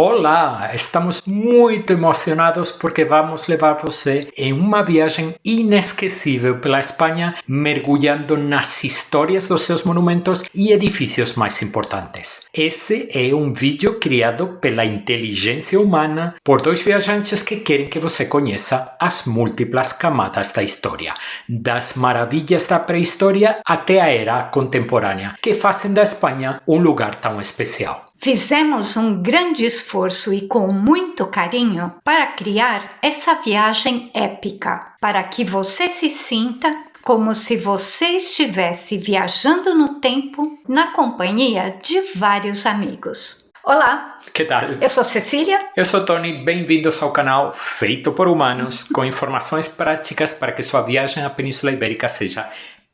Olá, estamos muito emocionados porque vamos levar você em uma viagem inesquecível pela Espanha, mergulhando nas histórias dos seus monumentos e edifícios mais importantes. Esse é um vídeo criado pela inteligência humana por dois viajantes que querem que você conheça as múltiplas camadas da história, das maravilhas da pré-história até a era contemporânea, que fazem da Espanha um lugar tão especial. Fizemos um grande esforço e com muito carinho para criar essa viagem épica, para que você se sinta como se você estivesse viajando no tempo na companhia de vários amigos. Olá! Que tal? Eu sou Cecília. Eu sou Tony, bem-vindos ao canal Feito por Humanos, com informações práticas para que sua viagem à Península Ibérica seja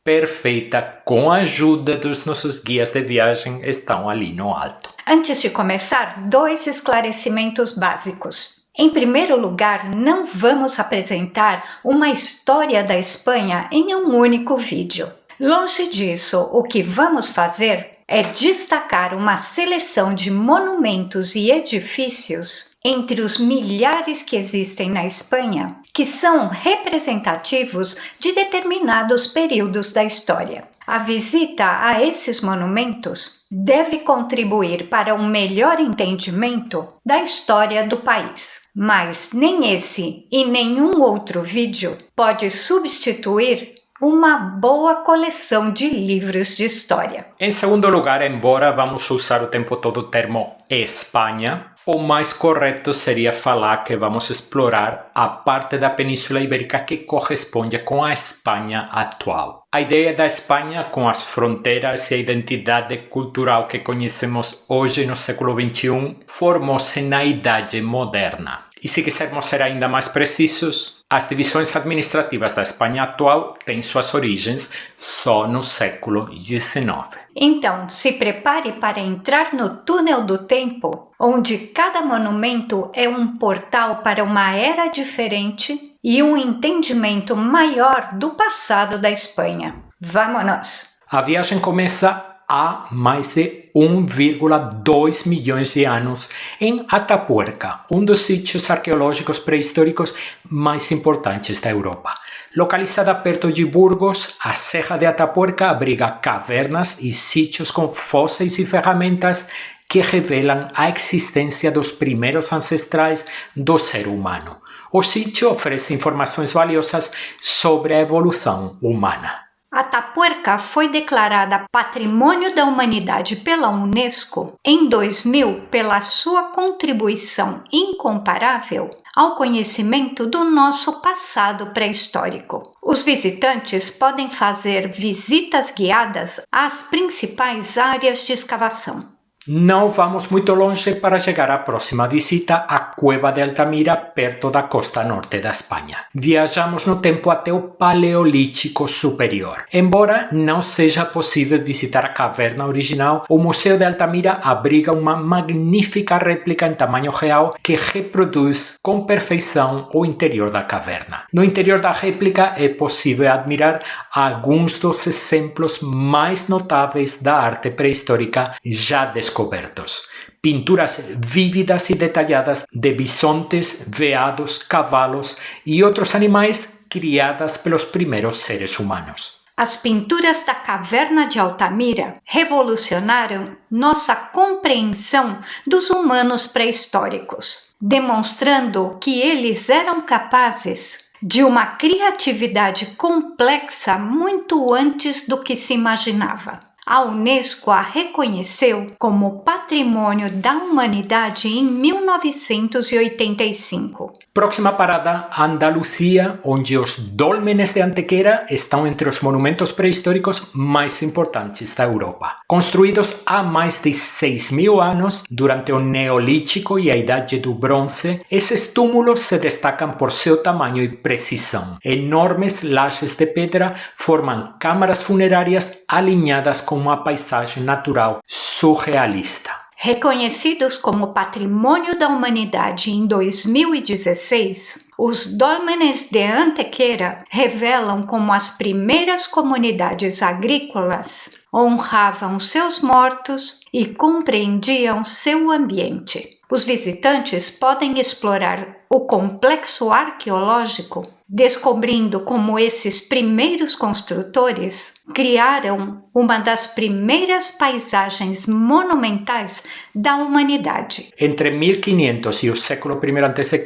perfeita, com a ajuda dos nossos guias de viagem, estão ali no alto. Antes de começar, dois esclarecimentos básicos. Em primeiro lugar, não vamos apresentar uma história da Espanha em um único vídeo. Longe disso, o que vamos fazer é destacar uma seleção de monumentos e edifícios entre os milhares que existem na Espanha, que são representativos de determinados períodos da história. A visita a esses monumentos deve contribuir para um melhor entendimento da história do país, mas nem esse e nenhum outro vídeo pode substituir uma boa coleção de livros de história. Em segundo lugar, embora vamos usar o tempo todo o termo Espanha, o mais correto seria falar que vamos explorar a parte da Península Ibérica que corresponde com a Espanha atual. A ideia da Espanha, com as fronteiras e a identidade cultural que conhecemos hoje no século XXI, formou-se na Idade Moderna. E se quisermos ser ainda mais precisos, as divisões administrativas da Espanha atual têm suas origens só no século XIX. Então, se prepare para entrar no túnel do tempo, onde cada monumento é um portal para uma era diferente e um entendimento maior do passado da Espanha. Vamos! A viagem começa há mais de 1,2 milhões de anos em Atapuerca, um dos sítios arqueológicos pré-históricos mais importantes da Europa. Localizada perto de Burgos, a Serra de Atapuerca abriga cavernas e sítios com fósseis e ferramentas que revelam a existência dos primeiros ancestrais do ser humano. O sítio oferece informações valiosas sobre a evolução humana. Atapuerca foi declarada Patrimônio da Humanidade pela Unesco em 2000 pela sua contribuição incomparável ao conhecimento do nosso passado pré-histórico. Os visitantes podem fazer visitas guiadas às principais áreas de escavação. Não vamos muito longe para chegar à próxima visita à Cueva de Altamira, perto da costa norte da Espanha. Viajamos no tempo até o Paleolítico Superior. Embora não seja possível visitar a caverna original, o Museu de Altamira abriga uma magnífica réplica em tamanho real que reproduz com perfeição o interior da caverna. No interior da réplica é possível admirar alguns dos exemplos mais notáveis da arte pré-histórica já descobertos. Pinturas vívidas e detalhadas de bisontes, veados, cavalos e outros animais criadas pelos primeiros seres humanos. As pinturas da Caverna de Altamira revolucionaram nossa compreensão dos humanos pré-históricos, demonstrando que eles eram capazes de uma criatividade complexa muito antes do que se imaginava. A Unesco a reconheceu como Patrimônio da Humanidade em 1985. Próxima parada, Andaluzia, onde os dólmenes de Antequera estão entre os monumentos pré-históricos mais importantes da Europa. Construídos há mais de 6.000 anos, durante o Neolítico e a Idade do Bronze, esses túmulos se destacam por seu tamanho e precisão. Enormes lajes de pedra formam câmaras funerárias alinhadas com uma paisagem natural surrealista. Reconhecidos como Patrimônio da Humanidade em 2016, os dólmenes de Antequera revelam como as primeiras comunidades agrícolas honravam seus mortos e compreendiam seu ambiente. os visitantes podem explorar o complexo arqueológico, descobrindo como esses primeiros construtores criaram uma das primeiras paisagens monumentais da humanidade. Entre 1500 e o século I a.C.,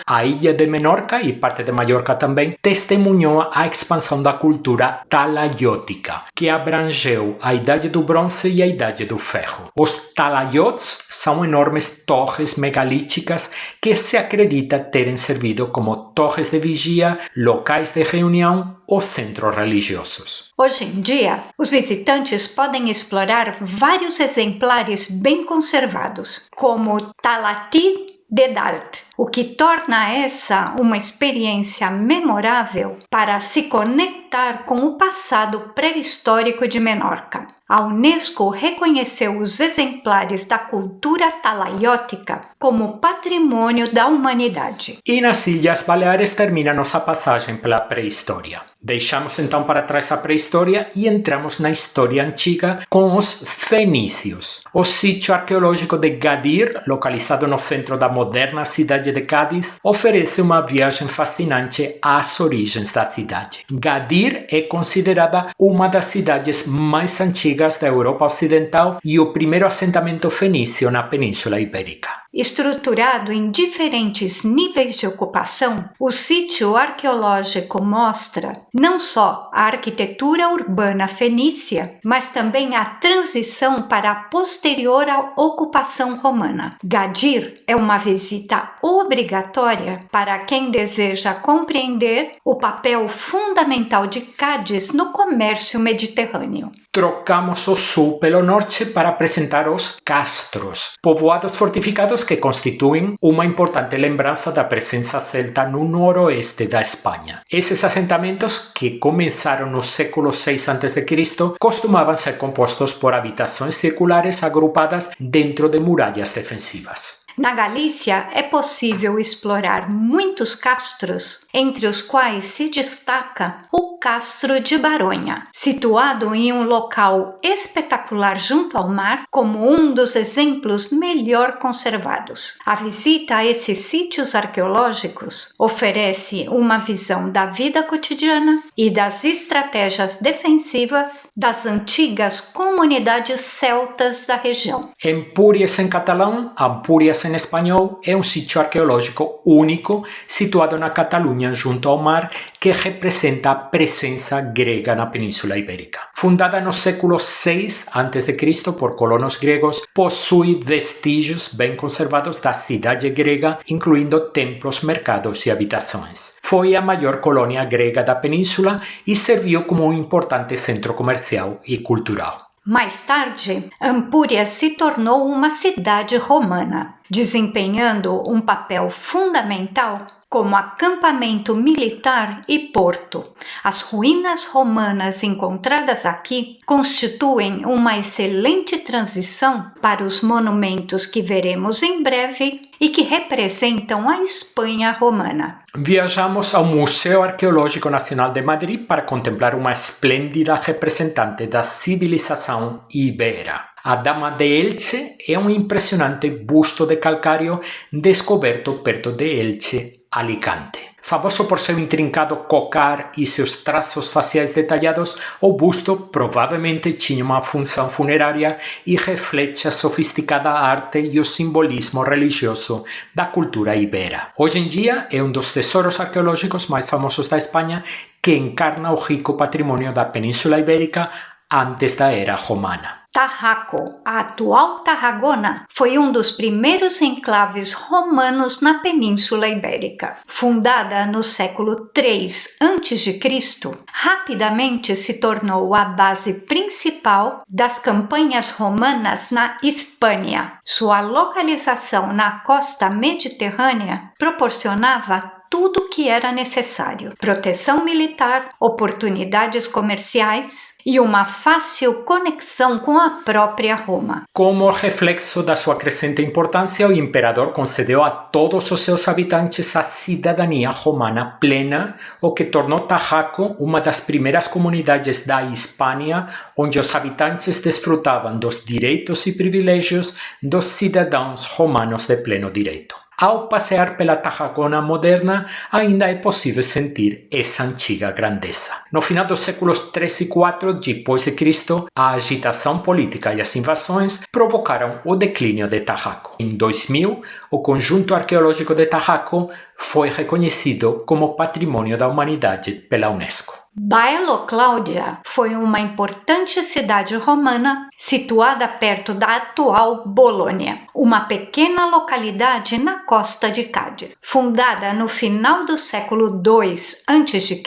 a ilha de Menorca e parte de Mallorca também testemunhou a expansão da cultura talaiótica, que abrangeu a Idade do Bronze e a Idade do Ferro. Os talaiotes são enormes torres megalíticas que se acredita terem servido como torres de vigia, locais de reunião ou centros religiosos. Hoje em dia, os visitantes podem explorar vários exemplares bem conservados, como Talatí de Dalt, o que torna essa uma experiência memorável para se conectar com o passado pré-histórico de Menorca. A Unesco reconheceu os exemplares da cultura talaiótica como patrimônio da humanidade. E nas Ilhas Baleares termina nossa passagem pela pré-história. Deixamos então para trás a pré-história e entramos na história antiga com os fenícios. O sítio arqueológico de Gadir, localizado no centro da moderna cidade de Cádiz, oferece uma viagem fascinante às origens da cidade. Gadir é considerada uma das cidades mais antigas da Europa Ocidental e o primeiro assentamento fenício na Península Ibérica. Estruturado em diferentes níveis de ocupação, o sítio arqueológico mostra não só a arquitetura urbana fenícia, mas também a transição para a posterior ocupação romana. Gadir é uma visita obrigatória para quem deseja compreender o papel fundamental de Cádiz no comércio mediterrâneo. Trocamos o sul pelo norte para apresentar os castros, povoados fortificados que constituem uma importante lembrança da presença celta no noroeste da Espanha. Esses assentamentos, que começaram no século VI a.C., costumavam ser compostos por habitações circulares agrupadas dentro de muralhas defensivas. Na Galícia é possível explorar muitos castros, entre os quais se destaca o Castro de Baronha, situado em um local espetacular junto ao mar, como um dos exemplos melhor conservados. A visita a esses sítios arqueológicos oferece uma visão da vida cotidiana e das estratégias defensivas das antigas comunidades celtas da região. Empúries em catalão, Ampúrias em espanhol, é um sítio arqueológico único situado na Catalunha junto ao mar que representa a presença grega na Península Ibérica. Fundada no século VI a.C. por colonos gregos, possui vestígios bem conservados da cidade grega, incluindo templos, mercados e habitações. Foi a maior colônia grega da península e serviu como um importante centro comercial e cultural. Mais tarde, Ampúria se tornou uma cidade romana, desempenhando um papel fundamental como acampamento militar e porto. As ruínas romanas encontradas aqui constituem uma excelente transição para os monumentos que veremos em breve e que representam a Espanha romana. Viajamos ao Museu Arqueológico Nacional de Madrid para contemplar uma esplêndida representante da civilização ibera. A Dama de Elche é um impressionante busto de calcário descoberto perto de Elche, Alicante. Famoso por seu intrincado cocar e seus traços faciais detalhados, o busto provavelmente tinha uma função funerária e reflete a sofisticada arte e o simbolismo religioso da cultura ibera. Hoje em dia é um dos tesouros arqueológicos mais famosos da Espanha, que encarna o rico patrimônio da Península Ibérica antes da era romana. Tarraco, a atual Tarragona, foi um dos primeiros enclaves romanos na Península Ibérica. Fundada no século III a.C., rapidamente se tornou a base principal das campanhas romanas na Hispânia. Sua localização na costa mediterrânea proporcionava tudo o que era necessário: proteção militar, oportunidades comerciais e uma fácil conexão com a própria Roma. Como reflexo da sua crescente importância, o imperador concedeu a todos os seus habitantes a cidadania romana plena, o que tornou Tarraco uma das primeiras comunidades da Hispânia onde os habitantes desfrutavam dos direitos e privilégios dos cidadãos romanos de pleno direito. Ao passear pela Tarragona moderna, ainda é possível sentir essa antiga grandeza. No final dos séculos 3 e 4 depois de Cristo, a agitação política e as invasões provocaram o declínio de Tarraco. Em 2000, o conjunto arqueológico de Tarraco foi reconhecido como Patrimônio da Humanidade pela Unesco. Baelo Cláudia foi uma importante cidade romana situada perto da atual Bolônia, uma pequena localidade na costa de Cádiz. Fundada no final do século II a.C.,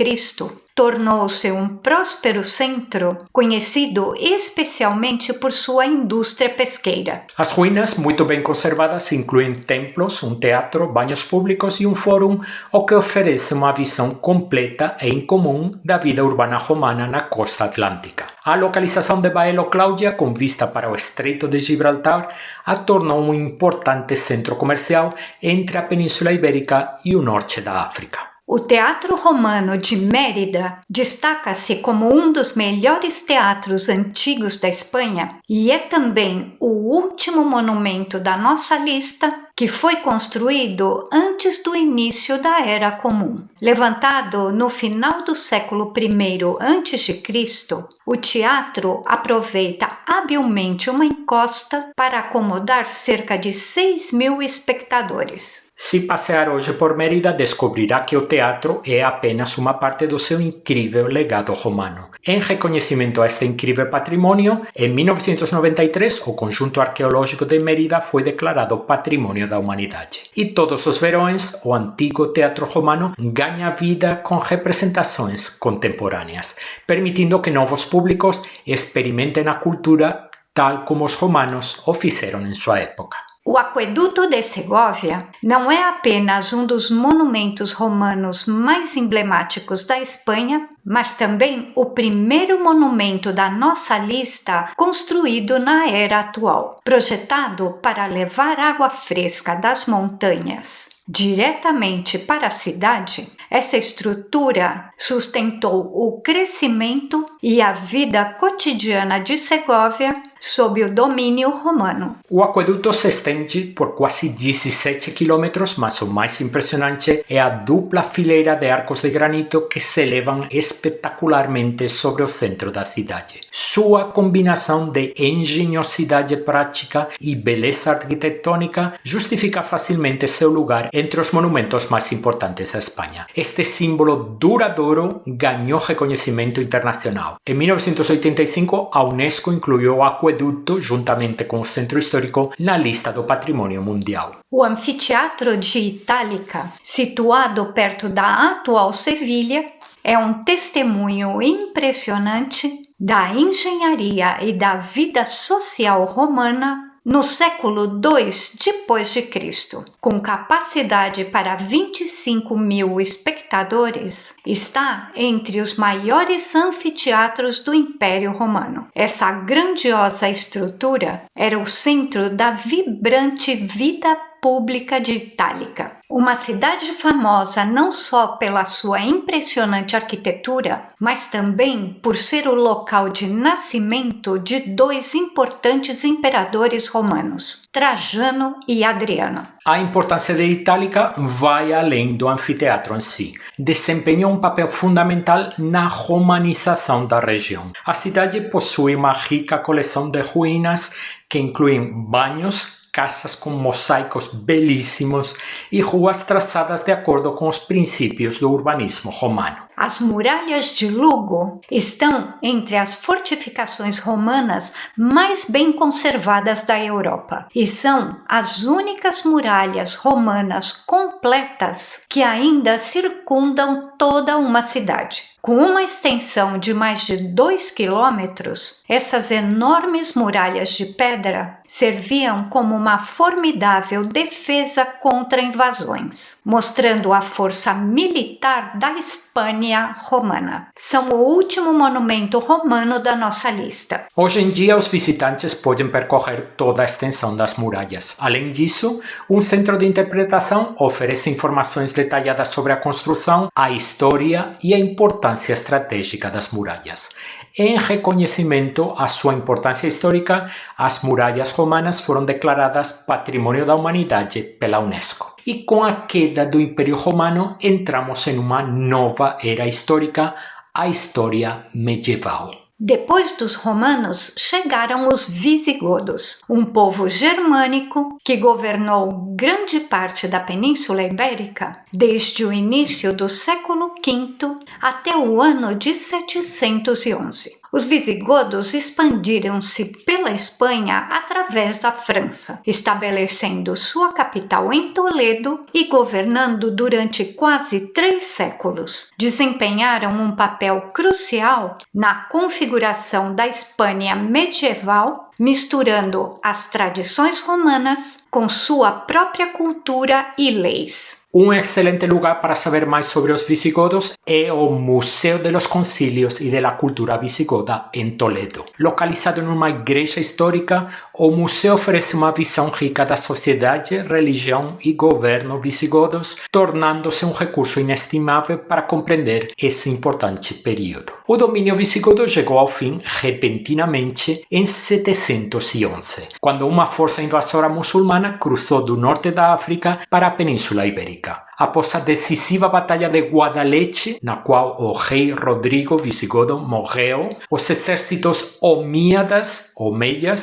tornou-se um próspero centro, conhecido especialmente por sua indústria pesqueira. As ruínas, muito bem conservadas, incluem templos, um teatro, banhos públicos e um fórum, o que oferece uma visão completa e incomum da vida urbana romana na costa atlântica. A localização de Baelo Cláudia, com vista para o Estreito de Gibraltar, a tornou um importante centro comercial entre a Península Ibérica e o norte da África. O Teatro Romano de Mérida destaca-se como um dos melhores teatros antigos da Espanha e é também o último monumento da nossa lista que foi construído antes do início da Era Comum. Levantado no final do século I a.C., o teatro aproveita habilmente uma encosta para acomodar cerca de 6.000 espectadores. Se passear hoje por Mérida, descobrirá que o teatro é apenas uma parte do seu incrível legado romano. Em reconhecimento a este incrível patrimônio, em 1993, o Conjunto Arqueológico de Mérida foi declarado Patrimônio da Humanidade. E todos os verões, o antigo teatro romano ganha vida com representações contemporâneas, permitindo que novos públicos experimentem a cultura tal como os romanos o fizeram em sua época. O Aqueduto de Segóvia não é apenas um dos monumentos romanos mais emblemáticos da Espanha, mas também o primeiro monumento da nossa lista construído na era atual, projetado para levar água fresca das montanhas diretamente para a cidade. Essa estrutura sustentou o crescimento e a vida cotidiana de Segóvia sob o domínio romano. O aqueduto se estende por quase 17 quilômetros, mas o mais impressionante é a dupla fileira de arcos de granito que se elevam espetacularmente sobre o centro da cidade. Sua combinação de engenhosidade prática e beleza arquitetônica justifica facilmente seu lugar entre os monumentos mais importantes da Espanha. Este símbolo duradouro ganhou reconhecimento internacional. Em 1985, a Unesco incluiu o aqueduto, juntamente com o centro histórico, na lista do Patrimônio Mundial. O Anfiteatro de Itálica, situado perto da atual Sevilha, é um testemunho impressionante da engenharia e da vida social romana no século II d.C., com capacidade para 25.000 espectadores, está entre os maiores anfiteatros do Império Romano. Essa grandiosa estrutura era o centro da vibrante vida pública de Itálica, uma cidade famosa não só pela sua impressionante arquitetura, mas também por ser o local de nascimento de dois importantes imperadores romanos, Trajano e Adriano. A importância de Itálica vai além do anfiteatro em si. Desempenhou um papel fundamental na romanização da região. A cidade possui uma rica coleção de ruínas que incluem banhos, casas com mosaicos belíssimos e ruas traçadas de acordo com os princípios do urbanismo romano. As muralhas de Lugo estão entre as fortificações romanas mais bem conservadas da Europa e são as únicas muralhas romanas completas que ainda circundam toda uma cidade. Com uma extensão de mais de 2 quilômetros, essas enormes muralhas de pedra serviam como uma formidável defesa contra invasões, mostrando a força militar da Espanha romana. São o último monumento romano da nossa lista. Hoje em dia, os visitantes podem percorrer toda a extensão das muralhas. Além disso, um centro de interpretação oferece informações detalhadas sobre a construção, a história e a importância estratégica das muralhas. Em reconhecimento à sua importância histórica, as muralhas romanas foram declaradas Patrimônio da Humanidade pela Unesco. E com a queda do Império Romano, entramos em uma nova era histórica, a história medieval. Depois dos romanos, chegaram os visigodos, um povo germânico que governou grande parte da Península Ibérica desde o início do século V até o ano de 711. Os visigodos expandiram-se pela Espanha através da França, estabelecendo sua capital em Toledo e governando durante quase 3 séculos. Desempenharam um papel crucial na configuração da Espanha medieval, misturando as tradições romanas com sua própria cultura e leis. Um excelente lugar para saber mais sobre os visigodos é o Museu de los Concilios e de la Cultura Visigoda em Toledo. Localizado numa igreja histórica, o museu oferece uma visão rica da sociedade, religião e governo visigodos, tornando-se um recurso inestimável para compreender esse importante período. O domínio visigodo chegou ao fim repentinamente em 711, quando uma força invasora muçulmana cruzou do norte da África para a Península Ibérica. Após a decisiva Batalha de Guadalete, na qual o rei Rodrigo Visigodo morreu, os exércitos omeyas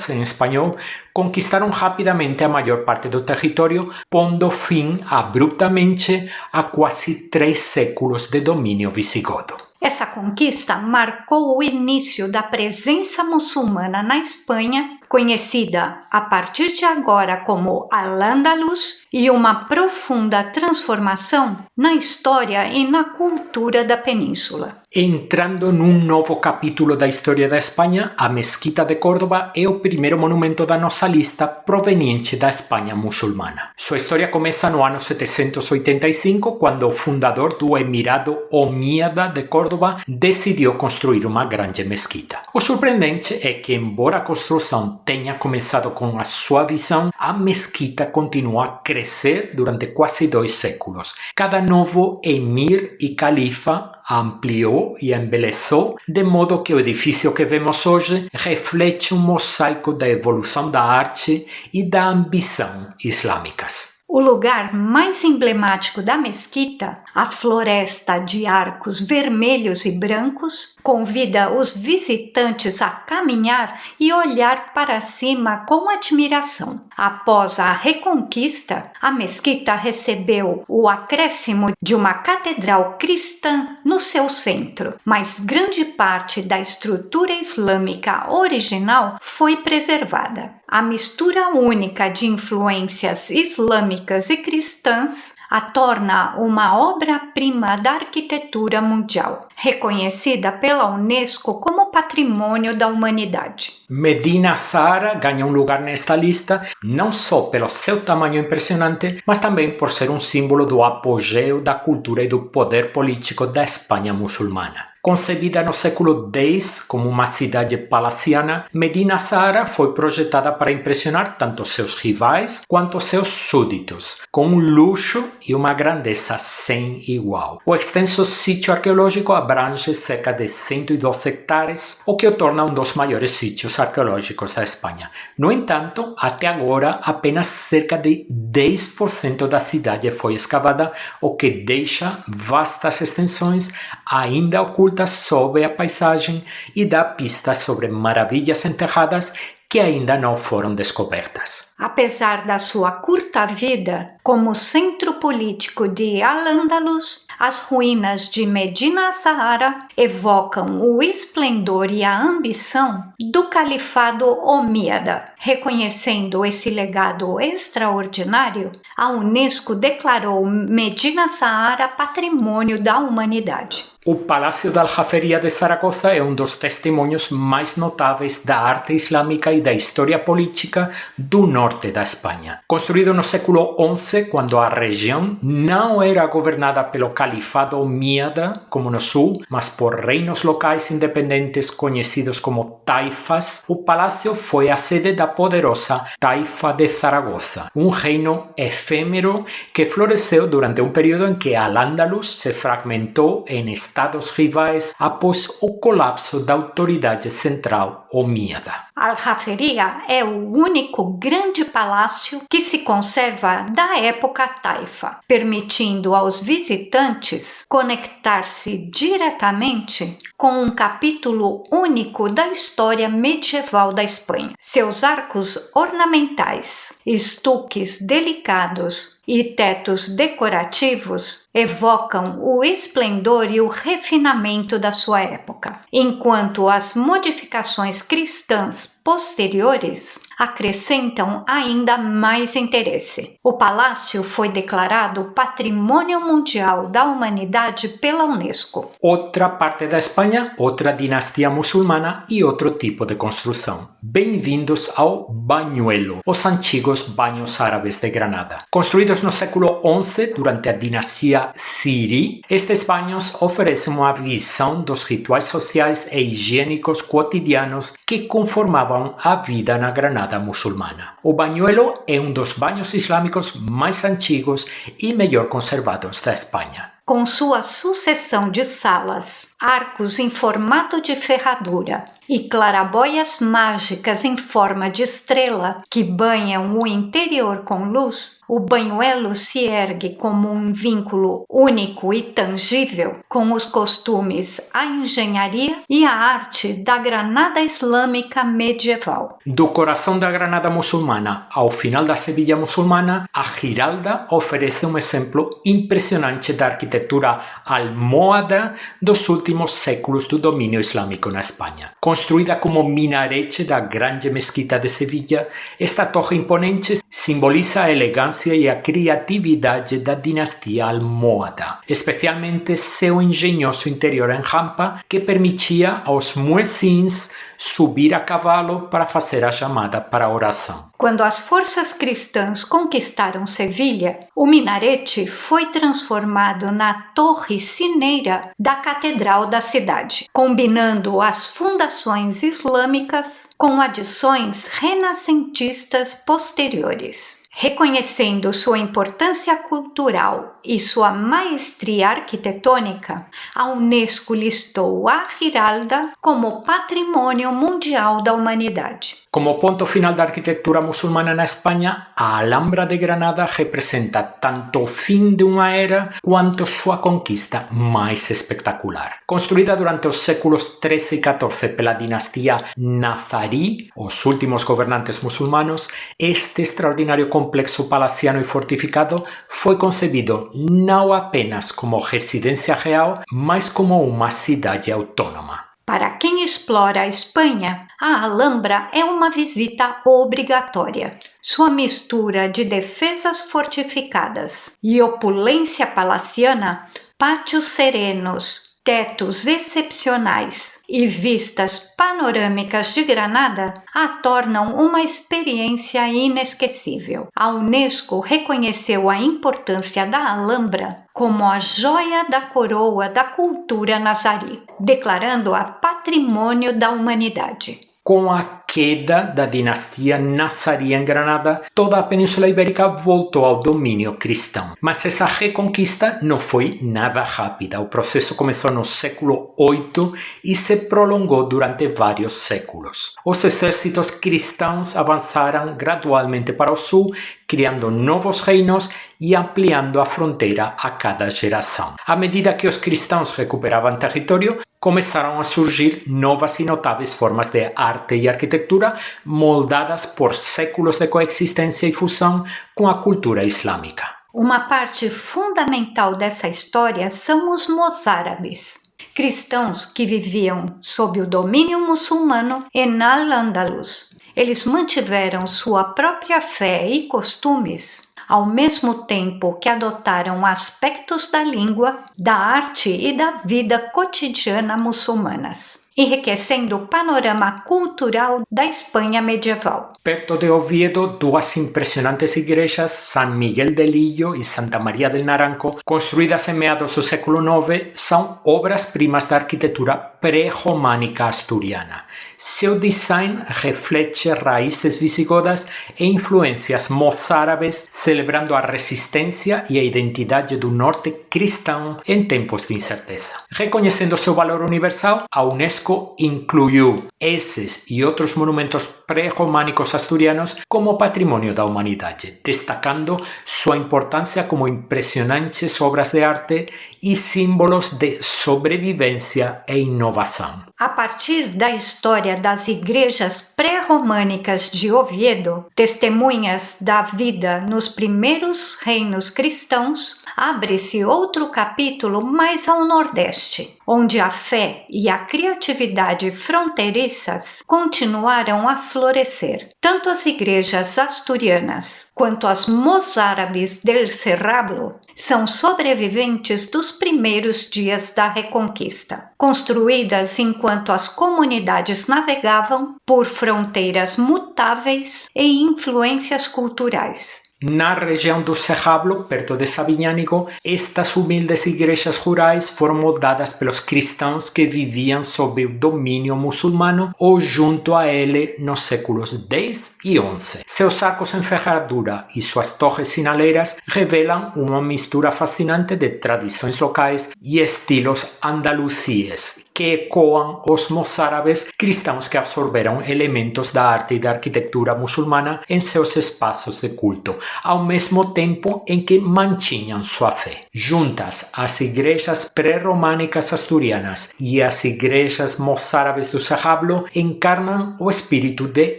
em espanhol, conquistaram rapidamente a maior parte do território, pondo fim abruptamente a quase 3 séculos de domínio visigodo. Essa conquista marcou o início da presença muçulmana na Espanha, conhecida a partir de agora como Al-Ándalus, e uma profunda transformação na história e na cultura da península. Entrando num novo capítulo da história da Espanha, a Mesquita de Córdoba é o primeiro monumento da nossa lista proveniente da Espanha muçulmana. Sua história começa no ano 785, quando o fundador do Emirado Omíada de Córdoba decidiu construir uma grande mesquita. O surpreendente é que, embora a construção tenha começado com a sua visão, a mesquita continua a crescer durante quase 2 séculos. Cada novo emir e califa ampliou e embelezou, de modo que o edifício que vemos hoje reflete um mosaico da evolução da arte e da ambição islâmicas. O lugar mais emblemático da mesquita, a floresta de arcos vermelhos e brancos, convida os visitantes a caminhar e olhar para cima com admiração. Após a Reconquista, a mesquita recebeu o acréscimo de uma catedral cristã no seu centro, mas grande parte da estrutura islâmica original foi preservada. A mistura única de influências islâmicas e cristãs a torna uma obra-prima da arquitetura mundial, reconhecida pela Unesco como Patrimônio da Humanidade. Medina Zahara ganha um lugar nesta lista não só pelo seu tamanho impressionante, mas também por ser um símbolo do apogeu da cultura e do poder político da Espanha muçulmana. Concebida no século X como uma cidade palaciana, Medina Zahara foi projetada para impressionar tanto seus rivais quanto seus súditos, com um luxo e uma grandeza sem igual. O extenso sítio arqueológico abrange cerca de 112 hectares, o que o torna um dos maiores sítios arqueológicos da Espanha. No entanto, até agora, apenas cerca de 10% da cidade foi escavada, o que deixa vastas extensões ainda ocultas sob a paisagem e dá pistas sobre maravilhas enterradas que ainda não foram descobertas. Apesar da sua curta vida como centro político de Al-Ándalus, as ruínas de Medina Zahara evocam o esplendor e a ambição do Califado Omíada. Reconhecendo esse legado extraordinário, a Unesco declarou Medina Zahara Patrimônio da Humanidade. O Palácio da Aljaferia de Zaragoza é um dos testemunhos mais notáveis da arte islâmica e da história política do norte da Espanha. Construído no século XI, quando a região não era governada pelo Califado Omíada, como no sul, mas por reinos locais independentes conhecidos como taifas, o palácio foi a sede da poderosa Taifa de Zaragoza, um reino efêmero que floresceu durante um período em que Al-Ándalus se fragmentou em estados rivais após o colapso da autoridade central omíada. Al-Jaferia é o único grande palácio que se conserva da época taifa, permitindo aos visitantes conectar-se diretamente com um capítulo único da história medieval da Espanha. Seus arcos ornamentais, estuques delicados e tetos decorativos evocam o esplendor e o refinamento da sua época, enquanto as modificações cristãs posteriores acrescentam ainda mais interesse. O palácio foi declarado Patrimônio Mundial da Humanidade pela Unesco. Outra parte da Espanha, outra dinastia muçulmana e outro tipo de construção. Bem-vindos ao Bañuelo, os antigos banhos árabes de Granada. Construídos no século XI, durante a dinastia Zirí, estes banhos oferecem uma visão dos rituais sociais e higiênicos cotidianos que conformavam a vida na Granada muçulmana. O Bañuelo é um dos banhos islâmicos mais antigos e melhor conservados da Espanha. Com sua sucessão de salas, arcos em formato de ferradura e clarabóias mágicas em forma de estrela que banham o interior com luz, o Bañuelo se ergue como um vínculo único e tangível com os costumes, a engenharia e a arte da Granada islâmica medieval. Do coração da Granada muçulmana ao final da Sevilha muçulmana, a Giralda oferece um exemplo impressionante da arquitetura almóhada dos últimos séculos do domínio islâmico na Espanha. Construída como minarete da grande mesquita de Sevilha, esta torre imponente simboliza a elegância e a criatividade da dinastia almóhada, especialmente seu engenhoso interior em rampa que permitia aos muezzins subir a cavalo para fazer a chamada para a oração. Quando as forças cristãs conquistaram Sevilha, o minarete foi transformado na torre sineira da catedral da cidade, combinando as fundações islâmicas com adições renascentistas posteriores. Reconhecendo sua importância cultural e sua maestria arquitetônica, a Unesco listou a Giralda como Patrimônio Mundial da Humanidade. Como ponto final da arquitetura muçulmana na Espanha, a Alhambra de Granada representa tanto o fim de uma era quanto sua conquista mais espetacular. Construída durante os séculos XIII e XIV pela dinastia Nazarí, os últimos governantes muçulmanos, este extraordinário complexo palaciano e fortificado foi concebido não apenas como residência real, mas como uma cidade autônoma. Para quem explora a Espanha, a Alhambra é uma visita obrigatória. Sua mistura de defesas fortificadas e opulência palaciana, pátios serenos, tetos excepcionais e vistas panorâmicas de Granada a tornam uma experiência inesquecível. A Unesco reconheceu a importância da Alhambra como a joia da coroa da cultura nazarí, declarando-a Patrimônio da Humanidade. Com a queda da dinastia Nazarí em Granada, toda a Península Ibérica voltou ao domínio cristão. Mas essa reconquista não foi nada rápida. O processo começou no século VIII e se prolongou durante vários séculos. Os exércitos cristãos avançaram gradualmente para o sul, criando novos reinos e ampliando a fronteira a cada geração. À medida que os cristãos recuperavam território, começaram a surgir novas e notáveis formas de arte e arquitetura arquitectura moldadas por séculos de coexistência e fusão com a cultura islâmica. Uma parte fundamental dessa história são os mozárabes, cristãos que viviam sob o domínio muçulmano em Al-Ándalus. Eles mantiveram sua própria fé e costumes, ao mesmo tempo que adotaram aspectos da língua, da arte e da vida cotidiana muçulmanas, enriquecendo o panorama cultural da Espanha medieval. Perto de Oviedo, duas impressionantes igrejas, San Miguel de Lillo e Santa Maria del Naranco, construídas em meados do século IX, são obras-primas da arquitetura pré-românica asturiana. Seu design reflete raízes visigodas e influências mozárabes, celebrando a resistência e a identidade do norte cristão em tempos de incerteza. Reconhecendo seu valor universal, a Unesco incluiu esses e outros monumentos pré-românicos asturianos como patrimônio da humanidade, destacando sua importância como impressionantes obras de arte e símbolos de sobrevivência e inovação. A partir da história das igrejas pré-românicas de Oviedo, testemunhas da vida nos primeiros reinos cristãos, abre-se outro capítulo mais ao nordeste, onde a fé e a criatividade fronteiriças continuaram a florescer. Tanto as igrejas asturianas quanto as mozárabes del Serrablo são sobreviventes dos primeiros dias da Reconquista, construídas enquanto as comunidades navegavam por fronteiras mutáveis e influências culturais. Na região do Serrablo, perto de Sabiñánigo, estas humildes igrejas rurais foram moldadas pelos cristãos que viviam sob o domínio muçulmano ou junto a ele nos séculos X e XI. Seus arcos em ferradura e suas torres sinaleiras revelam uma mistura fascinante de tradições locais e estilos andalusíes, que ecoam os mozárabes cristãos que absorveram elementos da arte e da arquitetura muçulmana em seus espaços de culto, ao mesmo tempo em que mantinham sua fé. Juntas, as igrejas pré-românicas asturianas e as igrejas mozárabes do Serrablo encarnam o espírito de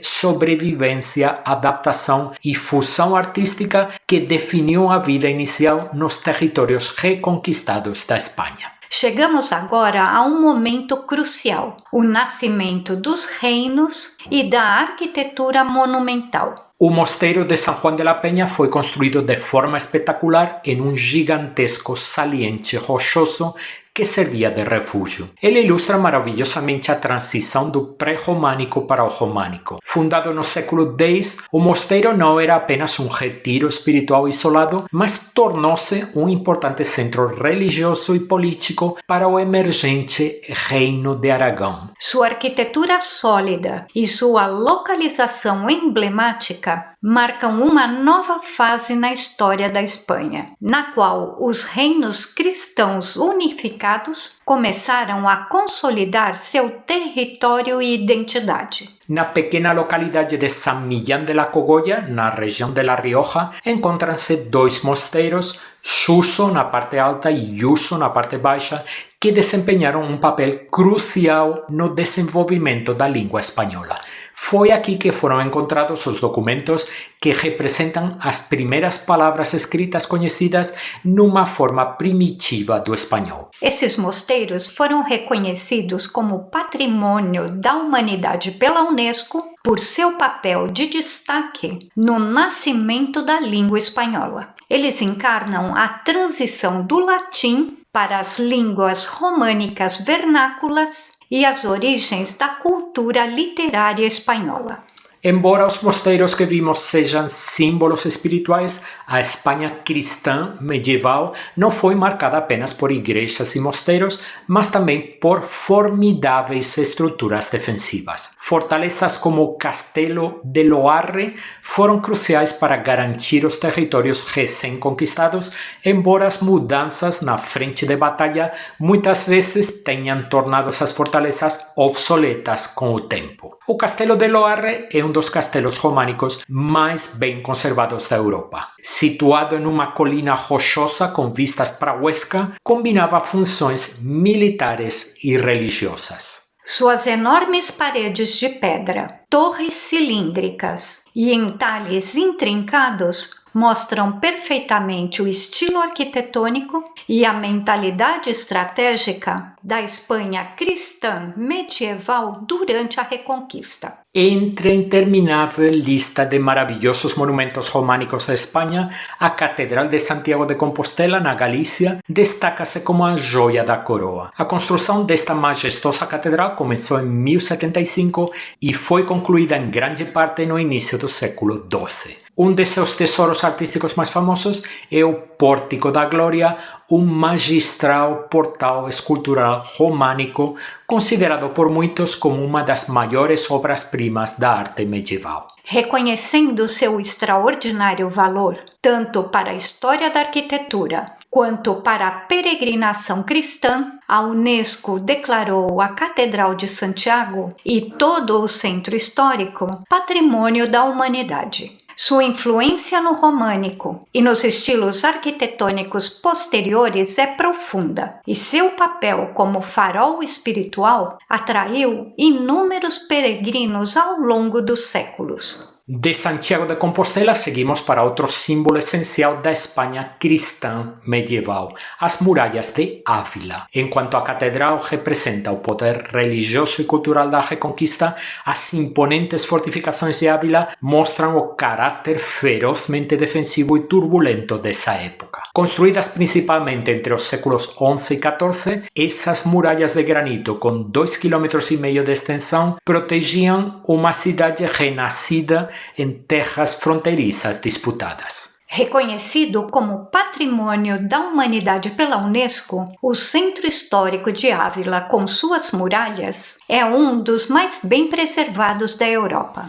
sobrevivência, adaptação e fusão artística que definiu a vida inicial nos territórios reconquistados da Espanha. Chegamos agora a um momento crucial, o nascimento dos reinos e da arquitetura monumental. O mosteiro de San Juan de la Peña foi construído de forma espetacular em um gigantesco saliente rochoso que servia de refúgio. Ele ilustra maravilhosamente a transição do pré-românico para o românico. Fundado no século X, o mosteiro não era apenas um retiro espiritual isolado, mas tornou-se um importante centro religioso e político para o emergente Reino de Aragão. Sua arquitetura sólida e sua localização emblemática marcam uma nova fase na história da Espanha, na qual os reinos cristãos unificados começaram a consolidar seu território e identidade. Na pequena localidade de San Millán de la Cogolla, na região de La Rioja, encontram-se dois mosteiros, Suso na parte alta e Yuso na parte baixa, que desempenharam um papel crucial no desenvolvimento da língua espanhola. Foi aqui que foram encontrados os documentos que representam as primeiras palavras escritas conhecidas numa forma primitiva do espanhol. Esses mosteiros foram reconhecidos como Patrimônio da Humanidade pela Unesco por seu papel de destaque no nascimento da língua espanhola. Eles encarnam a transição do latim para as línguas românicas vernáculas e as origens da cultura literária espanhola. Embora os mosteiros que vimos sejam símbolos espirituais, a Espanha cristã medieval não foi marcada apenas por igrejas e mosteiros, mas também por formidáveis estruturas defensivas. Fortalezas como o Castelo de Loarre foram cruciais para garantir os territórios recém-conquistados, embora as mudanças na frente de batalha muitas vezes tenham tornado essas fortalezas obsoletas com o tempo. O Castelo de Loarre é um dos castelos românicos mais bem conservados da Europa. Situado em uma colina rochosa com vistas para Huesca, combinava funções militares e religiosas. Suas enormes paredes de pedra, torres cilíndricas e entalhes intrincados mostram perfeitamente o estilo arquitetônico e a mentalidade estratégica da Espanha cristã medieval durante a Reconquista. Entre a interminável lista de maravilhosos monumentos românicos da Espanha, a Catedral de Santiago de Compostela, na Galícia, destaca-se como a joia da coroa. A construção desta majestosa catedral começou em 1075 e foi concluída em grande parte no início do século XII. Um de seus tesouros artísticos mais famosos é o Pórtico da Glória, um magistral portal escultural românico considerado por muitos como uma das maiores obras-primas da arte medieval. Reconhecendo seu extraordinário valor, tanto para a história da arquitetura quanto para a peregrinação cristã, a Unesco declarou a Catedral de Santiago e todo o centro histórico Patrimônio da Humanidade. Sua influência no românico e nos estilos arquitetônicos posteriores é profunda, e seu papel como farol espiritual atraiu inúmeros peregrinos ao longo dos séculos. De Santiago de Compostela seguimos para outro símbolo essencial da Espanha cristã medieval, as muralhas de Ávila. Enquanto a catedral representa o poder religioso e cultural da Reconquista, as imponentes fortificações de Ávila mostram o caráter ferozmente defensivo e turbulento dessa época. Construídas principalmente entre os séculos XI e XIV, essas muralhas de granito com 2,5 km de extensão protegiam uma cidade renascida em terras fronteiriças disputadas. Reconhecido como Patrimônio da Humanidade pela Unesco, o Centro Histórico de Ávila, com suas muralhas, é um dos mais bem preservados da Europa.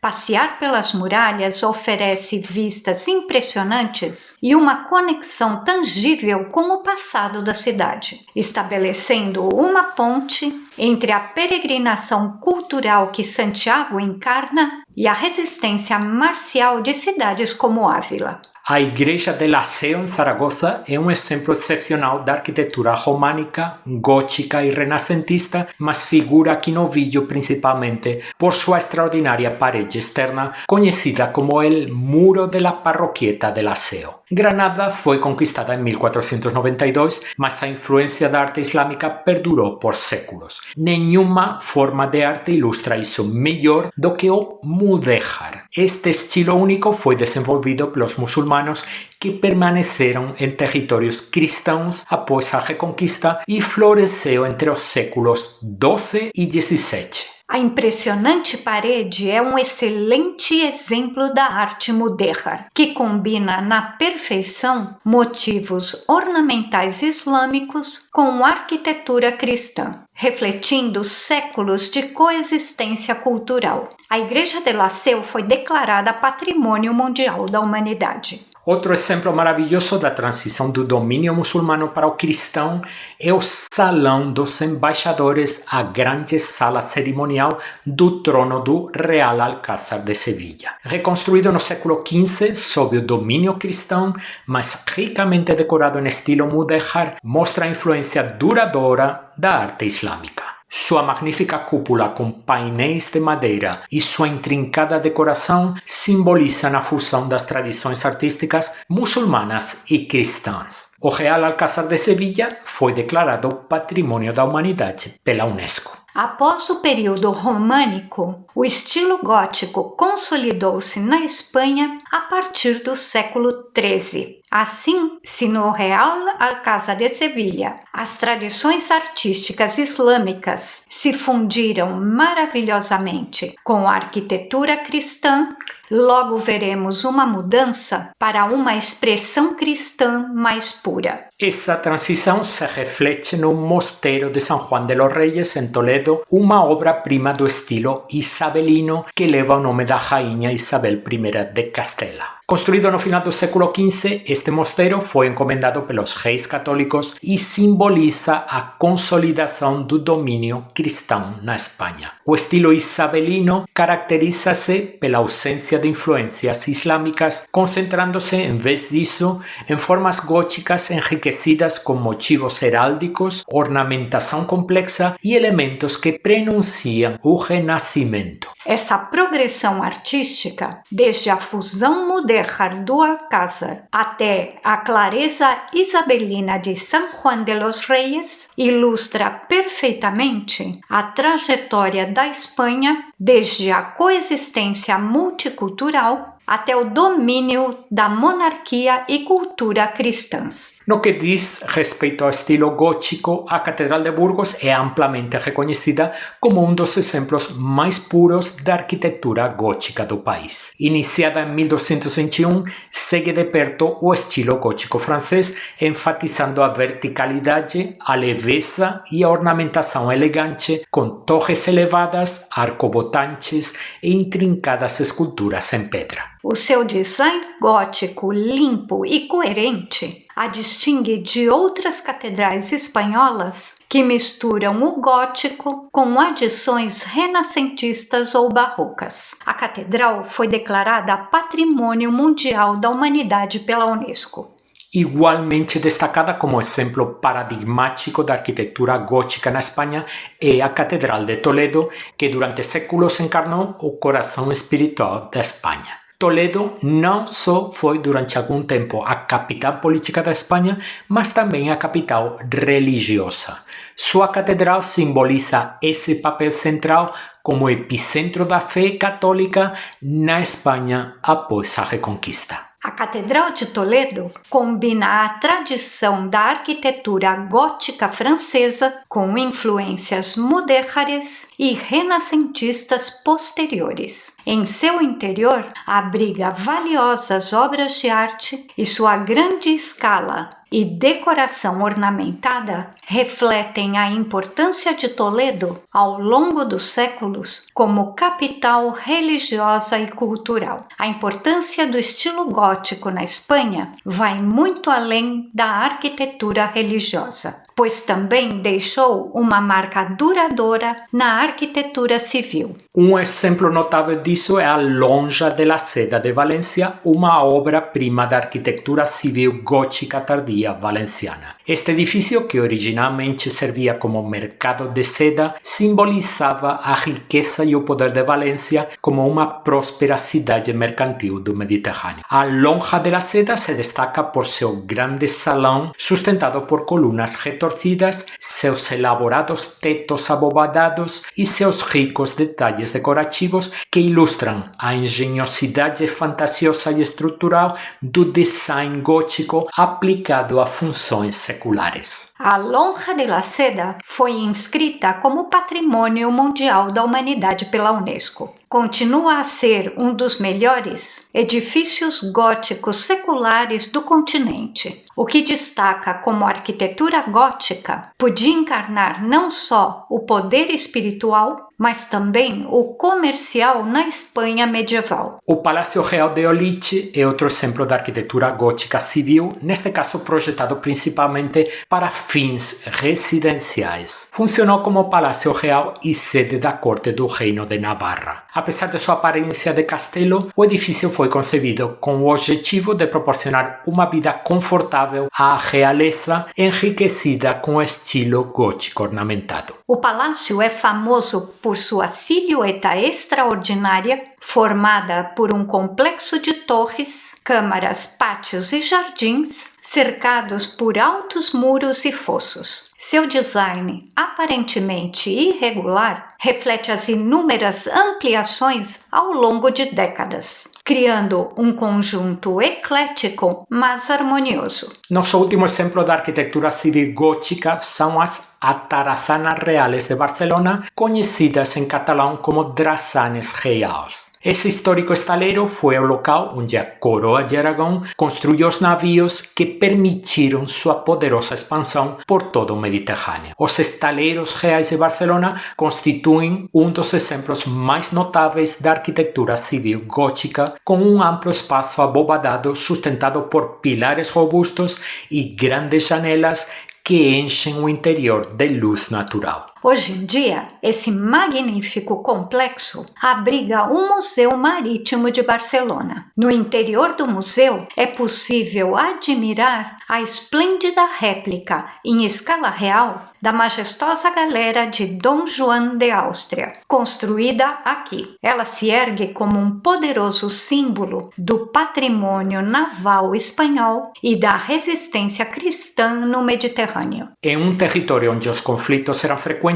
Passear pelas muralhas oferece vistas impressionantes e uma conexão tangível com o passado da cidade, estabelecendo uma ponte entre a peregrinação cultural que Santiago encarna e a resistência marcial de cidades como Ávila. A Igreja de Liceo, em Saragossa, é um exemplo excepcional da arquitetura românica, gótica e renascentista, mas figura aqui no vídeo principalmente por sua extraordinária parede externa, conhecida como o Muro de la Parroquieta de Liceo. Granada foi conquistada em 1492, mas a influência da arte islâmica perdurou por séculos. Nenhuma forma de arte ilustra isso melhor do que o mudéjar. Este estilo único foi desenvolvido pelos muçulmanos que permaneceram em territórios cristãos após a Reconquista e floresceu entre os séculos XII e XVII. A impressionante parede é um excelente exemplo da arte mudéjar, que combina na perfeição motivos ornamentais islâmicos com arquitetura cristã, refletindo séculos de coexistência cultural. A Igreja de Liceu foi declarada Patrimônio Mundial da Humanidade. Outro exemplo maravilhoso da transição do domínio muçulmano para o cristão é o Salão dos Embaixadores, a grande sala cerimonial do trono do Real Alcázar de Sevilha. Reconstruído no século XV sob o domínio cristão, mas ricamente decorado em estilo mudéjar, mostra a influência duradoura da arte islâmica. Sua magnífica cúpula com painéis de madeira e sua intrincada decoração simbolizam a fusão das tradições artísticas muçulmanas e cristãs. O Real Alcázar de Sevilha foi declarado Patrimônio da Humanidade pela Unesco. Após o período românico, o estilo gótico consolidou-se na Espanha a partir do século XIII. Assim, se no Real Alcázar de Sevilha as tradições artísticas islâmicas se fundiram maravilhosamente com a arquitetura cristã, logo veremos uma mudança para uma expressão cristã mais pura. Essa transição se reflete no Mosteiro de São Juan de los Reyes, em Toledo, uma obra-prima do estilo isabelino que leva o nome da rainha Isabel I de Castela. Construído no final do século XV, este mosteiro foi encomendado pelos reis católicos e simboliza a consolidação do domínio cristão na Espanha. O estilo isabelino caracteriza-se pela ausência de influências islâmicas, concentrando-se, em vez disso, em formas góticas enriquecidas com motivos heráldicos, ornamentação complexa e elementos que prenunciam o Renascimento. Essa progressão artística, desde a fusão mudéjar do Alcázar até a clareza isabelina de San Juan de los Reyes, ilustra perfeitamente a trajetória da Espanha desde a coexistência multicultural até o domínio da monarquia e cultura cristãs. No que diz respeito ao estilo gótico, a Catedral de Burgos é amplamente reconhecida como um dos exemplos mais puros da arquitetura gótica do país. Iniciada em 1221, segue de perto o estilo gótico francês, enfatizando a verticalidade, a leveza e a ornamentação elegante, com torres elevadas, arcobotantes e intrincadas esculturas em pedra. O seu design gótico limpo e coerente a distingue de outras catedrais espanholas que misturam o gótico com adições renascentistas ou barrocas. A catedral foi declarada Patrimônio Mundial da Humanidade pela Unesco. Igualmente destacada como exemplo paradigmático da arquitetura gótica na Espanha é a Catedral de Toledo, que durante séculos encarnou o coração espiritual da Espanha. Toledo não só foi durante algum tempo a capital política da Espanha, mas também a capital religiosa. Sua catedral simboliza esse papel central como epicentro da fé católica na Espanha após a Reconquista. A Catedral de Toledo combina a tradição da arquitetura gótica francesa com influências mudéjares e renascentistas posteriores. Em seu interior, abriga valiosas obras de arte e sua grande escala e decoração ornamentada refletem a importância de Toledo ao longo dos séculos como capital religiosa e cultural. A importância do estilo gótico na Espanha vai muito além da arquitetura religiosa, pois também deixou uma marca duradoura na arquitetura civil. Um exemplo notável disso é a Lonja de la Seda de Valência, uma obra-prima da arquitetura civil gótica tardia valenciana. Este edifício, que originalmente servia como mercado de seda, simbolizava a riqueza e o poder de Valência como uma próspera cidade mercantil do Mediterrâneo. A Lonja de la Seda se destaca por seu grande salão sustentado por colunas retorcidas, seus elaborados tetos abovedados e seus ricos detalhes decorativos que ilustram a engenhosidade fantasiosa e estrutural do design gótico aplicado a funções seculares. A Lonja de la Seda foi inscrita como Patrimônio Mundial da Humanidade pela Unesco. Continua a ser um dos melhores edifícios góticos seculares do continente. O que destaca como arquitetura gótica podia encarnar não só o poder espiritual, mas também o comercial na Espanha medieval. O Palácio Real de Olite é outro exemplo da arquitetura gótica civil, neste caso projetado principalmente para fins residenciais. Funcionou como Palácio Real e sede da corte do Reino de Navarra. Apesar de sua aparência de castelo, o edifício foi concebido com o objetivo de proporcionar uma vida confortável à realeza, enriquecida com o estilo gótico ornamentado. O palácio é famoso por sua silhueta extraordinária, formada por um complexo de torres, câmaras, pátios e jardins, cercados por altos muros e fossos. Seu design, aparentemente irregular, reflete as inúmeras ampliações ao longo de décadas, criando um conjunto eclético, mas harmonioso. Nosso último exemplo da arquitetura civil gótica são as atarazanas reales de Barcelona, conhecidas em catalão como drassanes reals. Esse histórico estaleiro foi o local onde a Coroa de Aragão construiu os navios que permitiram sua poderosa expansão por todo o Mediterrâneo. Os estaleiros reais de Barcelona constituem um dos exemplos mais notáveis da arquitetura civil gótica, com um amplo espaço abobadado sustentado por pilares robustos e grandes janelas que enchem o interior de luz natural. Hoje em dia, esse magnífico complexo abriga o Museu Marítimo de Barcelona. No interior do museu é possível admirar a esplêndida réplica em escala real da majestosa galera de Dom João de Áustria, construída aqui. Ela se ergue como um poderoso símbolo do patrimônio naval espanhol e da resistência cristã no Mediterrâneo. Em um território onde os conflitos eram frequentes,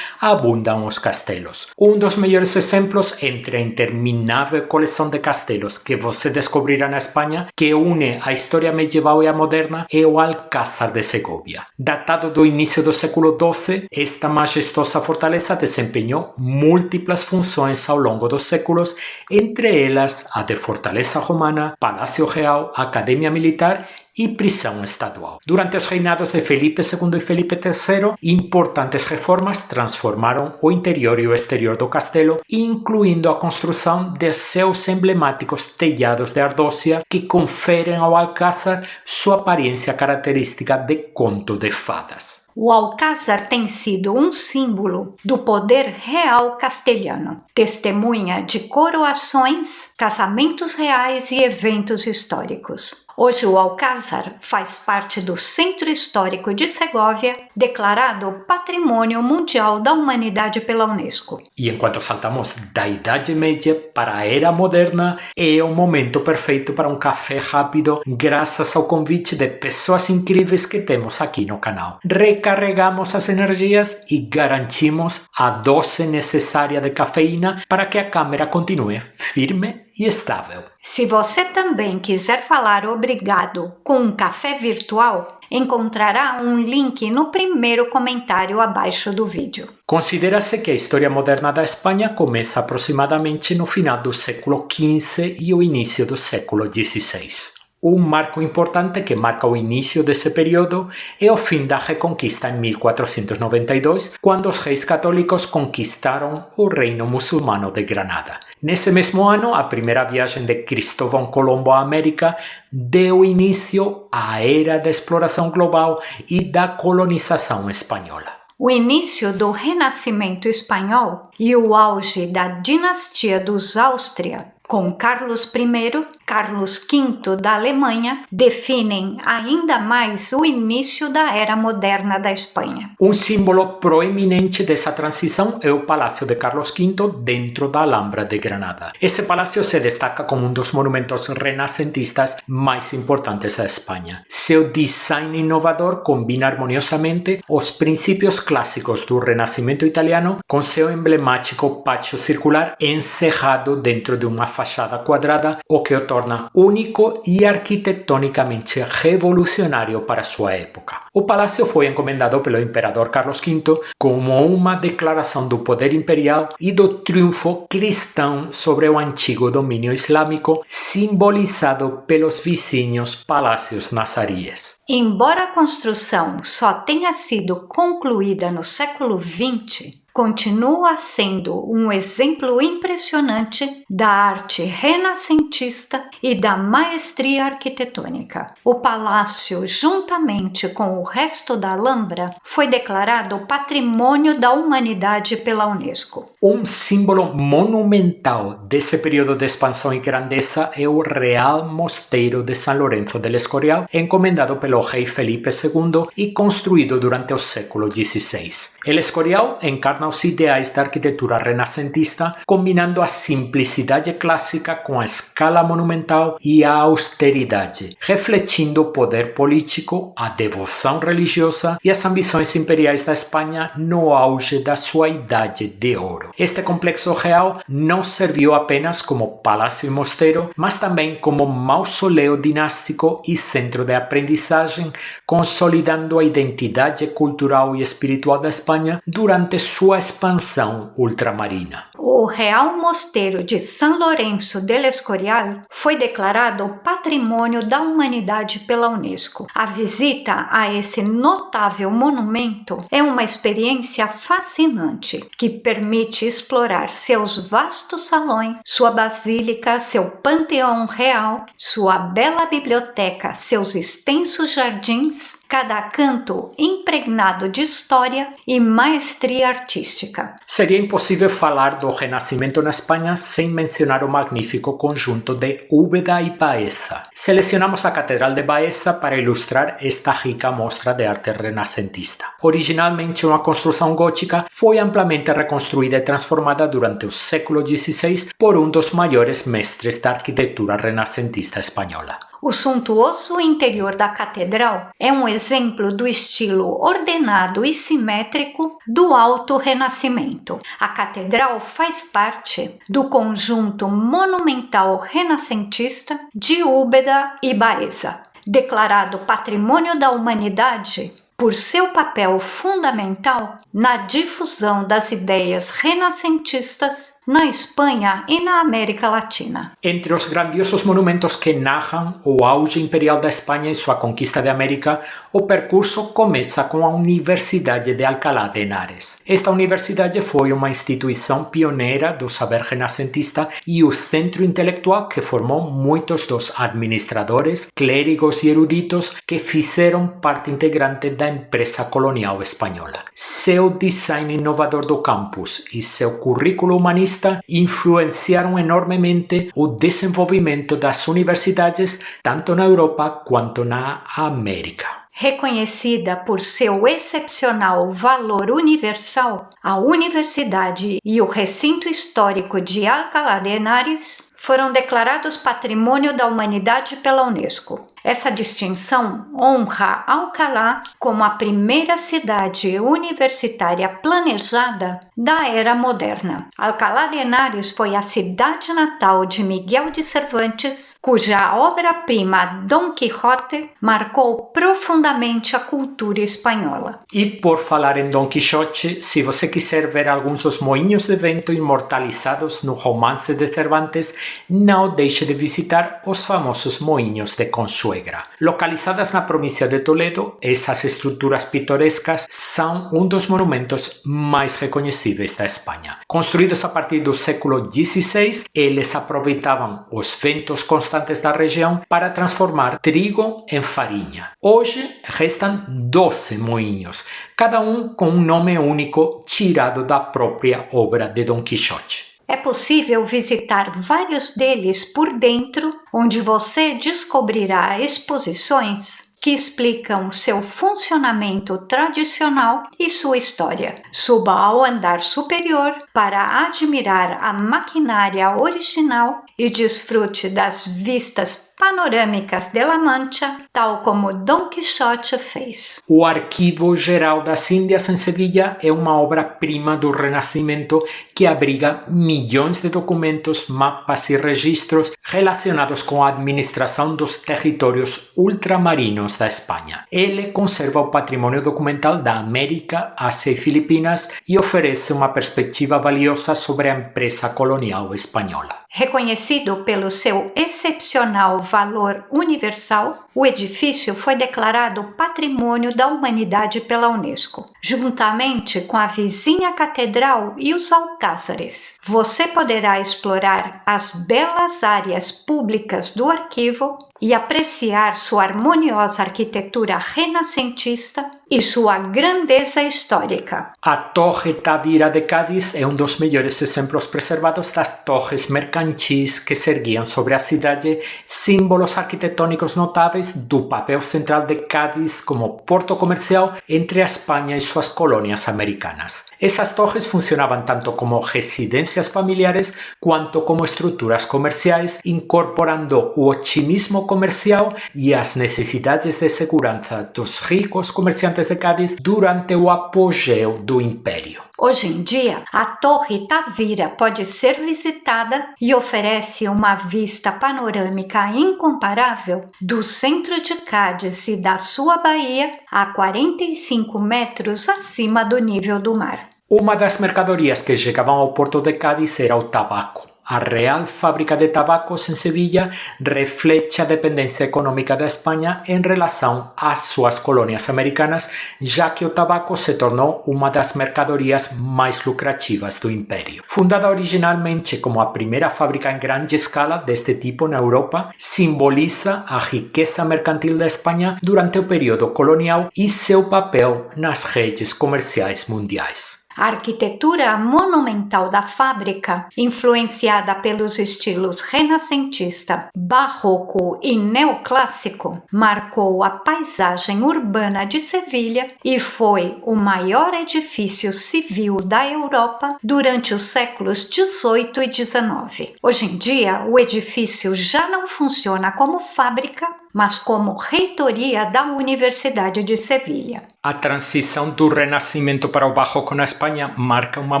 abundam os castelos. Um dos melhores exemplos entre a interminável coleção de castelos que você descobrirá na Espanha, que une a história medieval e a moderna, é o Alcázar de Segóvia. Datado do início do século XII, esta majestosa fortaleza desempenhou múltiplas funções ao longo dos séculos, entre elas a de fortaleza romana, palácio real, academia militar e prisão estadual. Durante os reinados de Felipe II e Felipe III, importantes reformas transformaram o interior e o exterior do castelo, incluindo a construção de seus emblemáticos telhados de ardósia que conferem ao Alcázar sua aparência característica de conto de fadas. O Alcázar tem sido um símbolo do poder real castelhano, testemunha de coroações, casamentos reais e eventos históricos. Hoje o Alcázar faz parte do Centro Histórico de Segóvia, declarado Patrimônio Mundial da Humanidade pela Unesco. E enquanto saltamos da Idade Média para a Era Moderna, é o momento perfeito para um café rápido, graças ao convite de pessoas incríveis que temos aqui no canal. Recarregamos as energias e garantimos a dose necessária de cafeína para que a câmera continue firme e estável. Se você também quiser falar obrigado com um café virtual, encontrará um link no primeiro comentário abaixo do vídeo. Considera-se que a história moderna da Espanha começa aproximadamente no final do século XV e o início do século XVI. Um marco importante que marca o início desse período é o fim da Reconquista em 1492, quando os reis católicos conquistaram o reino muçulmano de Granada. Nesse mesmo ano, a primeira viagem de Cristóvão Colombo à América deu início à era da exploração global e da colonização espanhola. O início do Renascimento espanhol e o auge da dinastia dos Áustria, com Carlos I, Carlos V da Alemanha, definem ainda mais o início da era moderna da Espanha. Um símbolo proeminente dessa transição é o Palácio de Carlos V dentro da Alhambra de Granada. Esse palácio se destaca como um dos monumentos renascentistas mais importantes da Espanha. Seu design inovador combina harmoniosamente os princípios clássicos do Renascimento italiano com seu emblemático pátio circular encerrado dentro de uma fachada quadrada, o que o torna único e arquitetonicamente revolucionário para sua época. O palácio foi encomendado pelo imperador Carlos V como uma declaração do poder imperial e do triunfo cristão sobre o antigo domínio islâmico, simbolizado pelos vizinhos palácios nazaríes. Embora a construção só tenha sido concluída no século XX, continua sendo um exemplo impressionante da arte renascentista e da maestria arquitetônica. O palácio, juntamente com o resto da Alhambra, foi declarado Patrimônio da Humanidade pela Unesco. Um símbolo monumental desse período de expansão e grandeza é o Real Mosteiro de São Lourenço del Escorial, encomendado pelo rei Felipe II e construído durante o século XVI. El Escorial encarna os ideais da arquitetura renascentista, combinando a simplicidade clássica com a escala monumental e a austeridade, refletindo o poder político, a devoção religiosa e as ambições imperiais da Espanha no auge da sua Idade de Ouro. Este complexo real não serviu apenas como palácio e mosteiro, mas também como mausoléu dinástico e centro de aprendizagem, consolidando a identidade cultural e espiritual da Espanha durante sua expansão ultramarina. O O Real Mosteiro de San Lorenzo del Escorial foi declarado Patrimônio da Humanidade pela Unesco. A visita a esse notável monumento é uma experiência fascinante que permite explorar seus vastos salões, sua basílica, seu panteão real, sua bela biblioteca, seus extensos jardins, cada canto impregnado de história e maestria artística. Seria impossível falar do Renascimento na Espanha sem mencionar o magnífico conjunto de Úbeda e Baeza. Selecionamos a Catedral de Baeza para ilustrar esta rica mostra de arte renascentista. Originalmente uma construção gótica, foi amplamente reconstruída e transformada durante o século XVI por um dos maiores mestres da arquitetura renascentista espanhola. O suntuoso interior da catedral é um exemplo do estilo ordenado e simétrico do Alto Renascimento. A catedral faz parte do conjunto monumental renascentista de Úbeda e Baeza, declarado Patrimônio da Humanidade por seu papel fundamental na difusão das ideias renascentistas na Espanha e na América Latina. Entre os grandiosos monumentos que narram o auge imperial da Espanha e sua conquista de América, o percurso começa com a Universidade de Alcalá de Henares. Esta universidade foi uma instituição pioneira do saber renascentista e o centro intelectual que formou muitos dos administradores, clérigos e eruditos que fizeram parte integrante da empresa colonial espanhola. Seu design inovador do campus e seu currículo humanista influenciaram enormemente o desenvolvimento das universidades tanto na Europa quanto na América. Reconhecida por seu excepcional valor universal, a universidade e o recinto histórico de Alcalá de Henares foram declarados Patrimônio da Humanidade pela Unesco. Essa distinção honra Alcalá como a primeira cidade universitária planejada da era moderna. Alcalá de Henares foi a cidade natal de Miguel de Cervantes, cuja obra-prima Dom Quixote marcou profundamente a cultura espanhola. E por falar em Dom Quixote, se você quiser ver alguns dos moinhos de vento imortalizados no romance de Cervantes, não deixe de visitar os famosos moinhos de Consuegra. Localizadas na província de Toledo, essas estruturas pitorescas são um dos monumentos mais reconhecíveis da Espanha. Construídos a partir do século XVI, eles aproveitavam os ventos constantes da região para transformar trigo em farinha. Hoje restam 12 moinhos, cada um com um nome único tirado da própria obra de Dom Quixote. É possível visitar vários deles por dentro, onde você descobrirá exposições que explicam seu funcionamento tradicional e sua história. Suba ao andar superior para admirar a maquinária original e desfrute das vistas panorâmicas de La Mancha, tal como Dom Quixote fez. O Arquivo Geral das Índias em Sevilha é uma obra-prima do Renascimento que abriga milhões de documentos, mapas e registros relacionados com a administração dos territórios ultramarinos da Espanha. Ele conserva o patrimônio documental da América, Ásia e Filipinas e oferece uma perspectiva valiosa sobre a empresa colonial espanhola. Reconhecido pelo seu excepcional valor universal, o edifício foi declarado Patrimônio da Humanidade pela Unesco, juntamente com a vizinha catedral e os alcázares. Você poderá explorar as belas áreas públicas do arquivo e apreciar sua harmoniosa arquitetura renascentista e sua grandeza histórica. A Torre Tavira de Cádiz é um dos melhores exemplos preservados das torres mercantis que se erguiam sobre a cidade, símbolos arquitetônicos notáveis do papel central de Cádiz como porto comercial entre a Espanha e suas colônias americanas. Essas torres funcionavam tanto como residências familiares quanto como estruturas comerciais, incorporando o otimismo comercial e as necessidades de segurança dos ricos comerciantes de Cádiz durante o apogeu do Império. Hoje em dia, a Torre Tavira pode ser visitada e oferece uma vista panorâmica incomparável do centro de Cádiz e da sua baía a 45 metros acima do nível do mar. Uma das mercadorias que chegavam ao porto de Cádiz era o tabaco. A Real Fábrica de Tabacos em Sevilla reflete a dependência econômica da Espanha em relação às suas colônias americanas, já que o tabaco se tornou uma das mercadorias mais lucrativas do Império. Fundada originalmente como a primeira fábrica em grande escala deste tipo na Europa, simboliza a riqueza mercantil da Espanha durante o período colonial e seu papel nas redes comerciais mundiais. A arquitetura monumental da fábrica, influenciada pelos estilos renascentista, barroco e neoclássico, marcou a paisagem urbana de Sevilha e foi o maior edifício civil da Europa durante os séculos XVIII e XIX. Hoje em dia, o edifício já não funciona como fábrica, mas como reitoria da Universidade de Sevilha. A transição do Renascimento para o Barroco na Espanha marca uma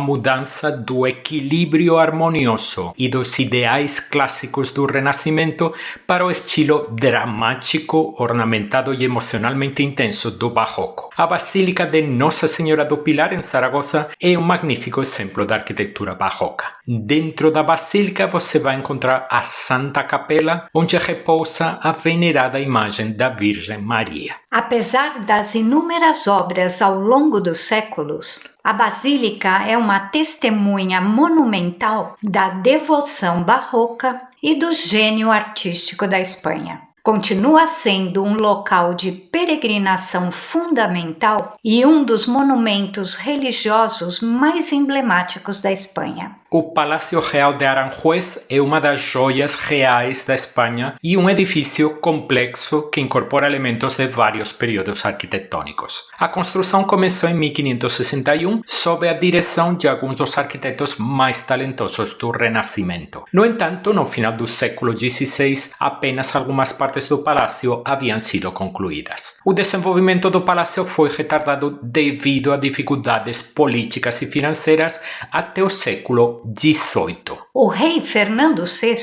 mudança do equilíbrio harmonioso e dos ideais clássicos do Renascimento para o estilo dramático, ornamentado e emocionalmente intenso do Barroco. A Basílica de Nossa Senhora do Pilar, em Zaragoza, é um magnífico exemplo da arquitetura barroca. Dentro da Basílica você vai encontrar a Santa Capela, onde repousa a venerada imagem da Virgem Maria. Apesar das inúmeras obras ao longo dos séculos, a Basílica é uma testemunha monumental da devoção barroca e do gênio artístico da Espanha. Continua sendo um local de peregrinação fundamental e um dos monumentos religiosos mais emblemáticos da Espanha. O Palácio Real de Aranjuez é uma das joias reais da Espanha e um edifício complexo que incorpora elementos de vários períodos arquitetônicos. A construção começou em 1561 sob a direção de alguns dos arquitetos mais talentosos do Renascimento. No entanto, no final do século XVI, apenas algumas partes do palácio haviam sido concluídas. O desenvolvimento do palácio foi retardado devido a dificuldades políticas e financeiras até o século XVIII. O rei Fernando VI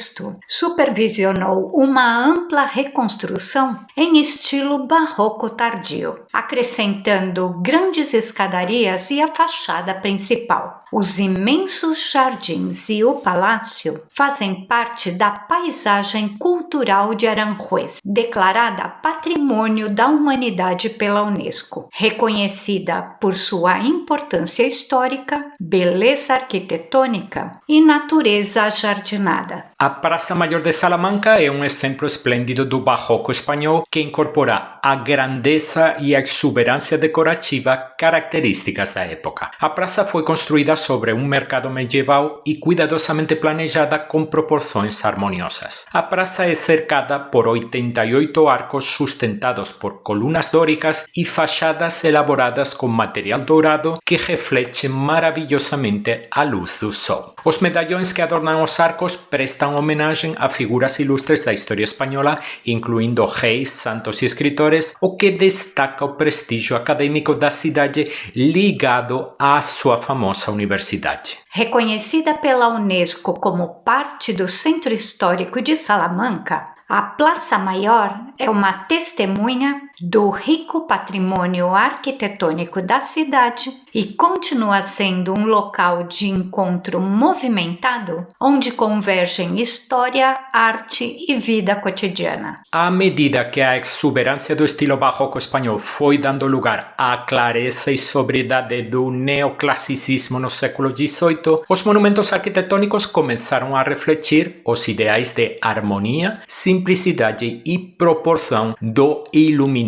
supervisionou uma ampla reconstrução em estilo barroco tardio, acrescentando grandes escadarias e a fachada principal. Os imensos jardins e o palácio fazem parte da paisagem cultural de Aranjuez, declarada Patrimônio da Humanidade pela Unesco, reconhecida por sua importância histórica, beleza arquitetônica e natureza ajardinada. A Praça Maior de Salamanca é um exemplo esplêndido do barroco espanhol que incorpora a grandeza e a exuberância decorativa características da época. A praça foi construída sobre um mercado medieval e cuidadosamente planejada com proporções harmoniosas. A praça é cercada por 88 arcos sustentados por colunas dóricas e fachadas elaboradas com material dourado que reflete maravilhosamente a luz do sol. Os medalhões que adornam os arcos prestam homenagem a figuras ilustres da história espanhola, incluindo reis, santos e escritores, o que destaca o prestígio acadêmico da cidade ligado à sua famosa universidade. Reconhecida pela Unesco como parte do Centro Histórico de Salamanca, a Praça Maior é uma testemunha do rico patrimônio arquitetônico da cidade e continua sendo um local de encontro movimentado onde convergem história, arte e vida cotidiana. À medida que a exuberância do estilo barroco espanhol foi dando lugar à clareza e sobriedade do neoclassicismo no século XVIII, os monumentos arquitetônicos começaram a refletir os ideais de harmonia, simplicidade e proporção do iluminismo.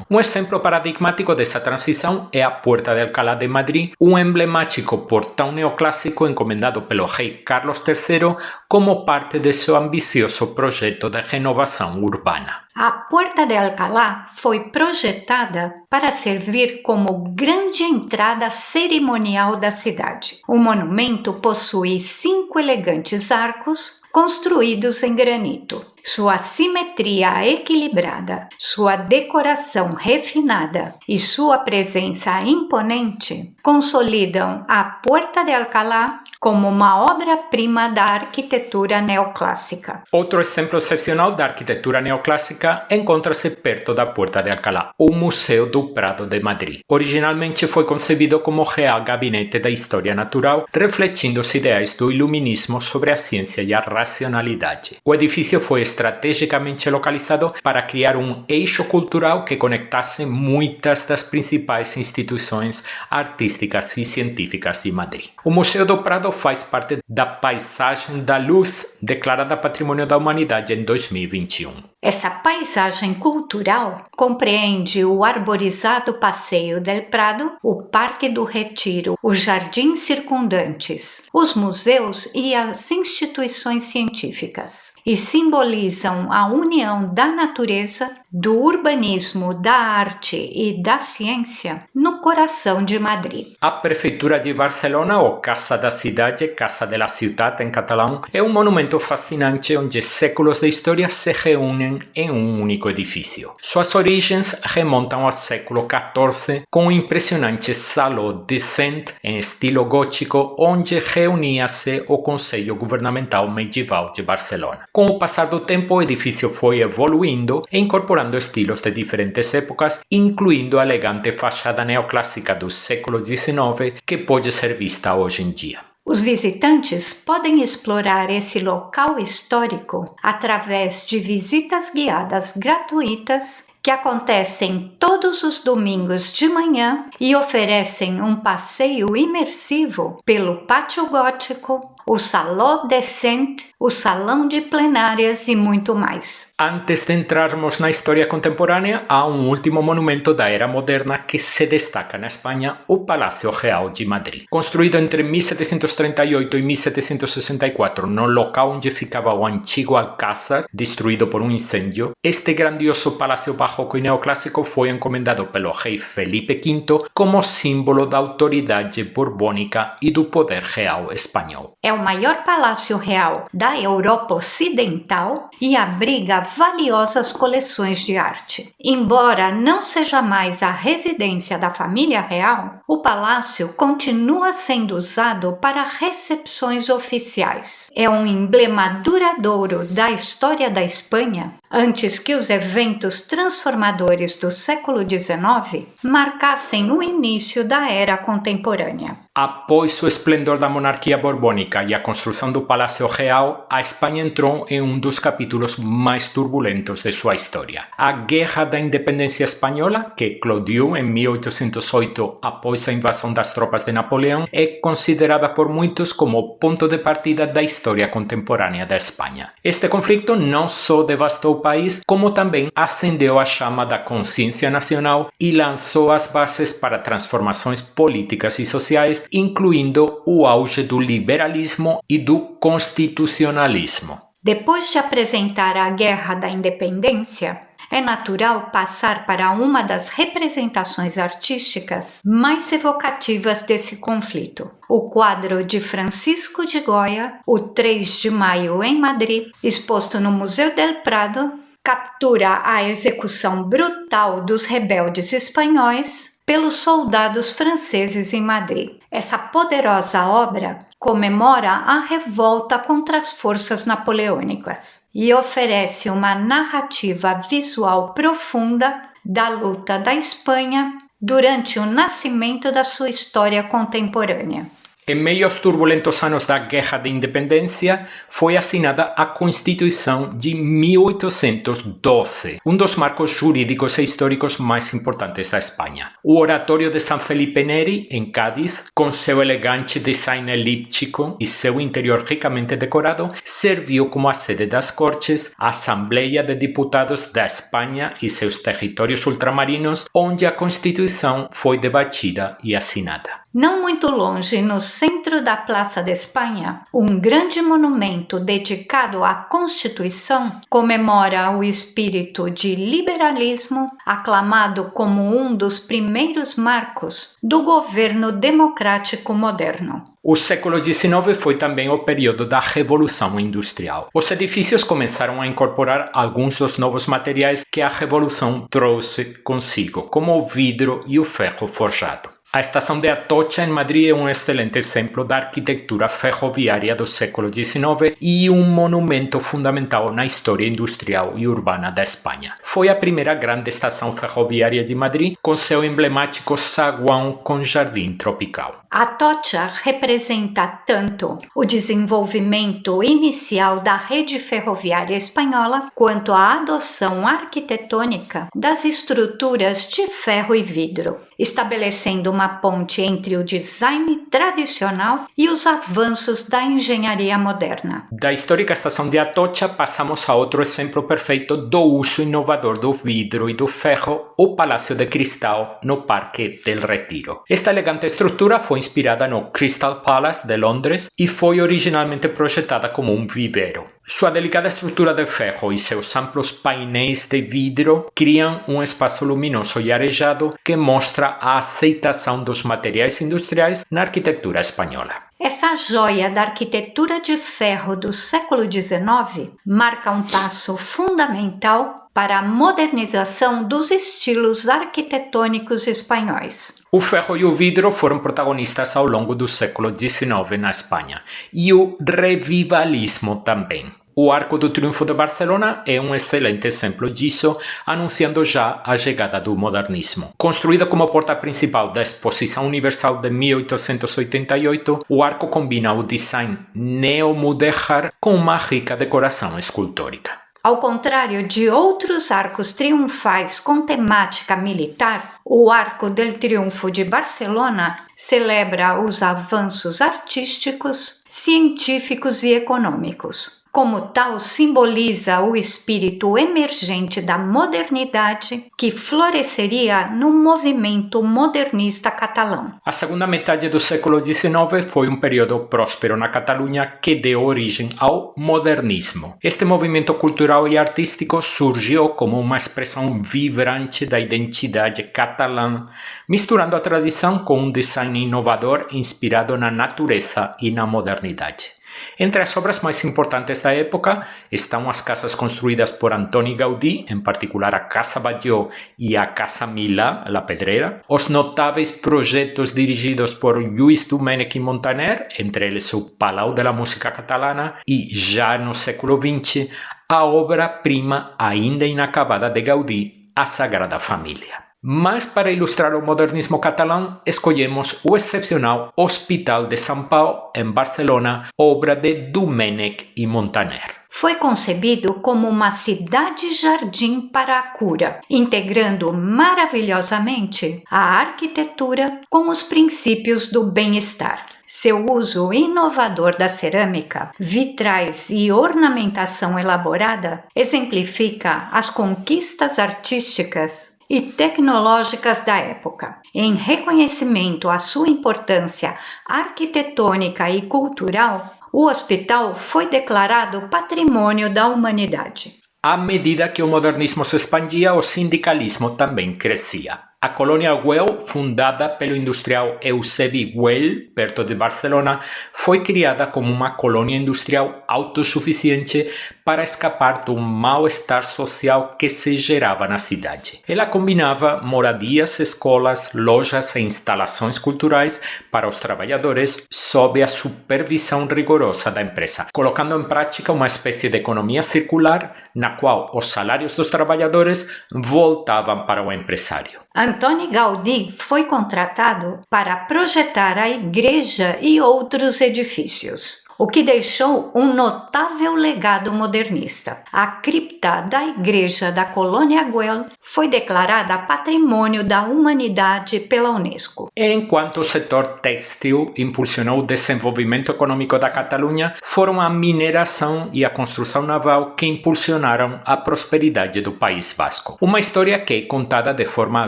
Um exemplo paradigmático dessa transição é a Puerta de Alcalá de Madrid, um emblemático portão neoclássico encomendado pelo rei Carlos III como parte de seu ambicioso projeto de renovação urbana. A Puerta de Alcalá foi projetada para servir como grande entrada cerimonial da cidade. O monumento possui 5 elegantes arcos construídos em granito. Sua simetria equilibrada, sua decoração refinada e sua presença imponente consolidam a Puerta de Alcalá como uma obra-prima da arquitetura neoclássica. Outro exemplo excepcional da arquitetura neoclássica encontra-se perto da Puerta de Alcalá, o Museu do Prado de Madrid. Originalmente foi concebido como Real Gabinete da História Natural, refletindo os ideais do iluminismo sobre a ciência e a racionalidade. O edifício foi estrategicamente localizado para criar um eixo cultural que conectasse muitas das principais instituições artísticas e científicas de Madrid. O Museu do Prado faz parte da Paisagem da Luz, declarada Patrimônio da Humanidade em 2021. Essa paisagem cultural compreende o arborizado Passeio del Prado, o Parque do Retiro, os jardins circundantes, os museus e as instituições científicas, e simbolizam a união da natureza, do urbanismo, da arte e da ciência no coração de Madrid. A Prefeitura de Barcelona, ou Casa da Cidade, Casa de la Ciutat em catalão, é um monumento fascinante onde séculos de história se reúnem em um único edifício. Suas origens remontam ao século XIV, com o impressionante Saló de Cent em estilo gótico, onde reunia-se o Conselho Governamental Medieval de Barcelona. Com o passar do tempo, o edifício foi evoluindo e incorporando estilos de diferentes épocas, incluindo a elegante fachada neoclássica do século XIX, que pode ser vista hoje em dia. Os visitantes podem explorar esse local histórico através de visitas guiadas gratuitas que acontecem todos os domingos de manhã e oferecem um passeio imersivo pelo Pátio Gótico, o Saló de Cent, o Salão de Plenárias e muito mais. Antes de entrarmos na história contemporânea, há um último monumento da era moderna que se destaca na Espanha, o Palácio Real de Madrid. Construído entre 1738 e 1764 no local onde ficava o antigo Alcázar, destruído por um incêndio, este grandioso palácio barroco e neoclássico foi encomendado pelo rei Felipe V como símbolo da autoridade borbônica e do poder real espanhol. É o maior palácio real da Europa Ocidental e abriga valiosas coleções de arte. Embora não seja mais a residência da família real, o palácio continua sendo usado para recepções oficiais. É um emblema duradouro da história da Espanha, antes que os eventos transformadores do século XIX marcassem o início da era contemporânea. Após o esplendor da monarquia borbônica e a construção do Palácio Real, a Espanha entrou em um dos capítulos mais turbulentos de sua história. A Guerra da Independência Espanhola, que eclodiu em 1808 após a invasão das tropas de Napoleão, é considerada por muitos como o ponto de partida da história contemporânea da Espanha. Este conflito não só devastou o país, como também acendeu a chama da consciência nacional e lançou as bases para transformações políticas e sociais, incluindo o auge do liberalismo e do constitucionalismo. Depois de apresentar a Guerra da Independência, é natural passar para uma das representações artísticas mais evocativas desse conflito. O quadro de Francisco de Goya, o 3 de Maio em Madrid, exposto no Museu del Prado, captura a execução brutal dos rebeldes espanhóis pelos soldados franceses em Madrid. Essa poderosa obra comemora a revolta contra as forças napoleônicas e oferece uma narrativa visual profunda da luta da Espanha durante o nascimento da sua história contemporânea. Em meio aos turbulentos anos da Guerra de Independência, foi assinada a Constituição de 1812, um dos marcos jurídicos e históricos mais importantes da Espanha. O Oratório de San Felipe Neri, em Cádiz, com seu elegante design elíptico e seu interior ricamente decorado, serviu como a sede das Cortes, a Assembleia de Deputados da Espanha e seus territórios ultramarinos, onde a Constituição foi debatida e assinada. Não muito longe, no centro da Praça de Espanha, um grande monumento dedicado à Constituição comemora o espírito de liberalismo, aclamado como um dos primeiros marcos do governo democrático moderno. O século XIX foi também o período da Revolução Industrial. Os edifícios começaram a incorporar alguns dos novos materiais que a Revolução trouxe consigo, como o vidro e o ferro forjado. A estação de Atocha, em Madrid, é um excelente exemplo da arquitetura ferroviária do século XIX e um monumento fundamental na história industrial e urbana da Espanha. Foi a primeira grande estação ferroviária de Madrid, com seu emblemático saguão com jardim tropical. Atocha representa tanto o desenvolvimento inicial da rede ferroviária espanhola quanto a adoção arquitetônica das estruturas de ferro e vidro, estabelecendo uma ponte entre o design tradicional e os avanços da engenharia moderna. Da histórica estação de Atocha, passamos a outro exemplo perfeito do uso inovador do vidro e do ferro, o Palácio de Cristal, no Parque del Retiro. Esta elegante estrutura foi inspirada no Crystal Palace de Londres e foi originalmente projetada como um vivero. Sua delicada estrutura de ferro e seus amplos painéis de vidro criam um espaço luminoso e arejado que mostra a aceitação dos materiais industriais na arquitetura espanhola. Essa joia da arquitetura de ferro do século XIX marca um passo fundamental para a modernização dos estilos arquitetônicos espanhóis. O ferro e o vidro foram protagonistas ao longo do século XIX na Espanha, e o revivalismo também. O Arco do Triunfo de Barcelona é um excelente exemplo disso, anunciando já a chegada do modernismo. Construída como porta principal da Exposição Universal de 1888, o arco combina o design neo-mudéjar com uma rica decoração escultórica. Ao contrário de outros arcos triunfais com temática militar, o Arco del Triunfo de Barcelona celebra os avanços artísticos, científicos e econômicos. Como tal, simboliza o espírito emergente da modernidade que floresceria no movimento modernista catalão. A segunda metade do século XIX foi um período próspero na Catalunha que deu origem ao modernismo. Este movimento cultural e artístico surgiu como uma expressão vibrante da identidade catalã, misturando a tradição com um design inovador inspirado na natureza e na modernidade. Entre as obras mais importantes da época estão as casas construídas por Antoni Gaudí, em particular a Casa Batlló e a Casa Milà, La Pedrera, os notáveis projetos dirigidos por Lluís Domènech i Montaner, entre eles o Palau de la Música Catalana e, já no século XX, a obra-prima ainda inacabada de Gaudí, a Sagrada Família. Mas para ilustrar o modernismo catalão, escolhemos o excepcional Hospital de Sant Pau, em Barcelona, obra de Domènech i Montaner. Foi concebido como uma cidade-jardim para a cura, integrando maravilhosamente a arquitetura com os princípios do bem-estar. Seu uso inovador da cerâmica, vitrais e ornamentação elaborada exemplifica as conquistas artísticas e tecnológicas da época. Em reconhecimento à sua importância arquitetônica e cultural, o hospital foi declarado Patrimônio da Humanidade. À medida que o modernismo se expandia, o sindicalismo também crescia. A colônia Güell, fundada pelo industrial Eusebi Güell, perto de Barcelona, foi criada como uma colônia industrial autossuficiente para escapar do mal-estar social que se gerava na cidade. Ela combinava moradias, escolas, lojas e instalações culturais para os trabalhadores sob a supervisão rigorosa da empresa, colocando em prática uma espécie de economia circular na qual os salários dos trabalhadores voltavam para o empresário. Antoni Gaudí foi contratado para projetar a igreja e outros edifícios. o que deixou um notável legado modernista. A cripta da Igreja da Colônia Güell foi declarada Patrimônio da Humanidade pela Unesco. Enquanto o setor têxtil impulsionou o desenvolvimento econômico da Catalunha, foram a mineração e a construção naval que impulsionaram a prosperidade do País Vasco. Uma história que é contada de forma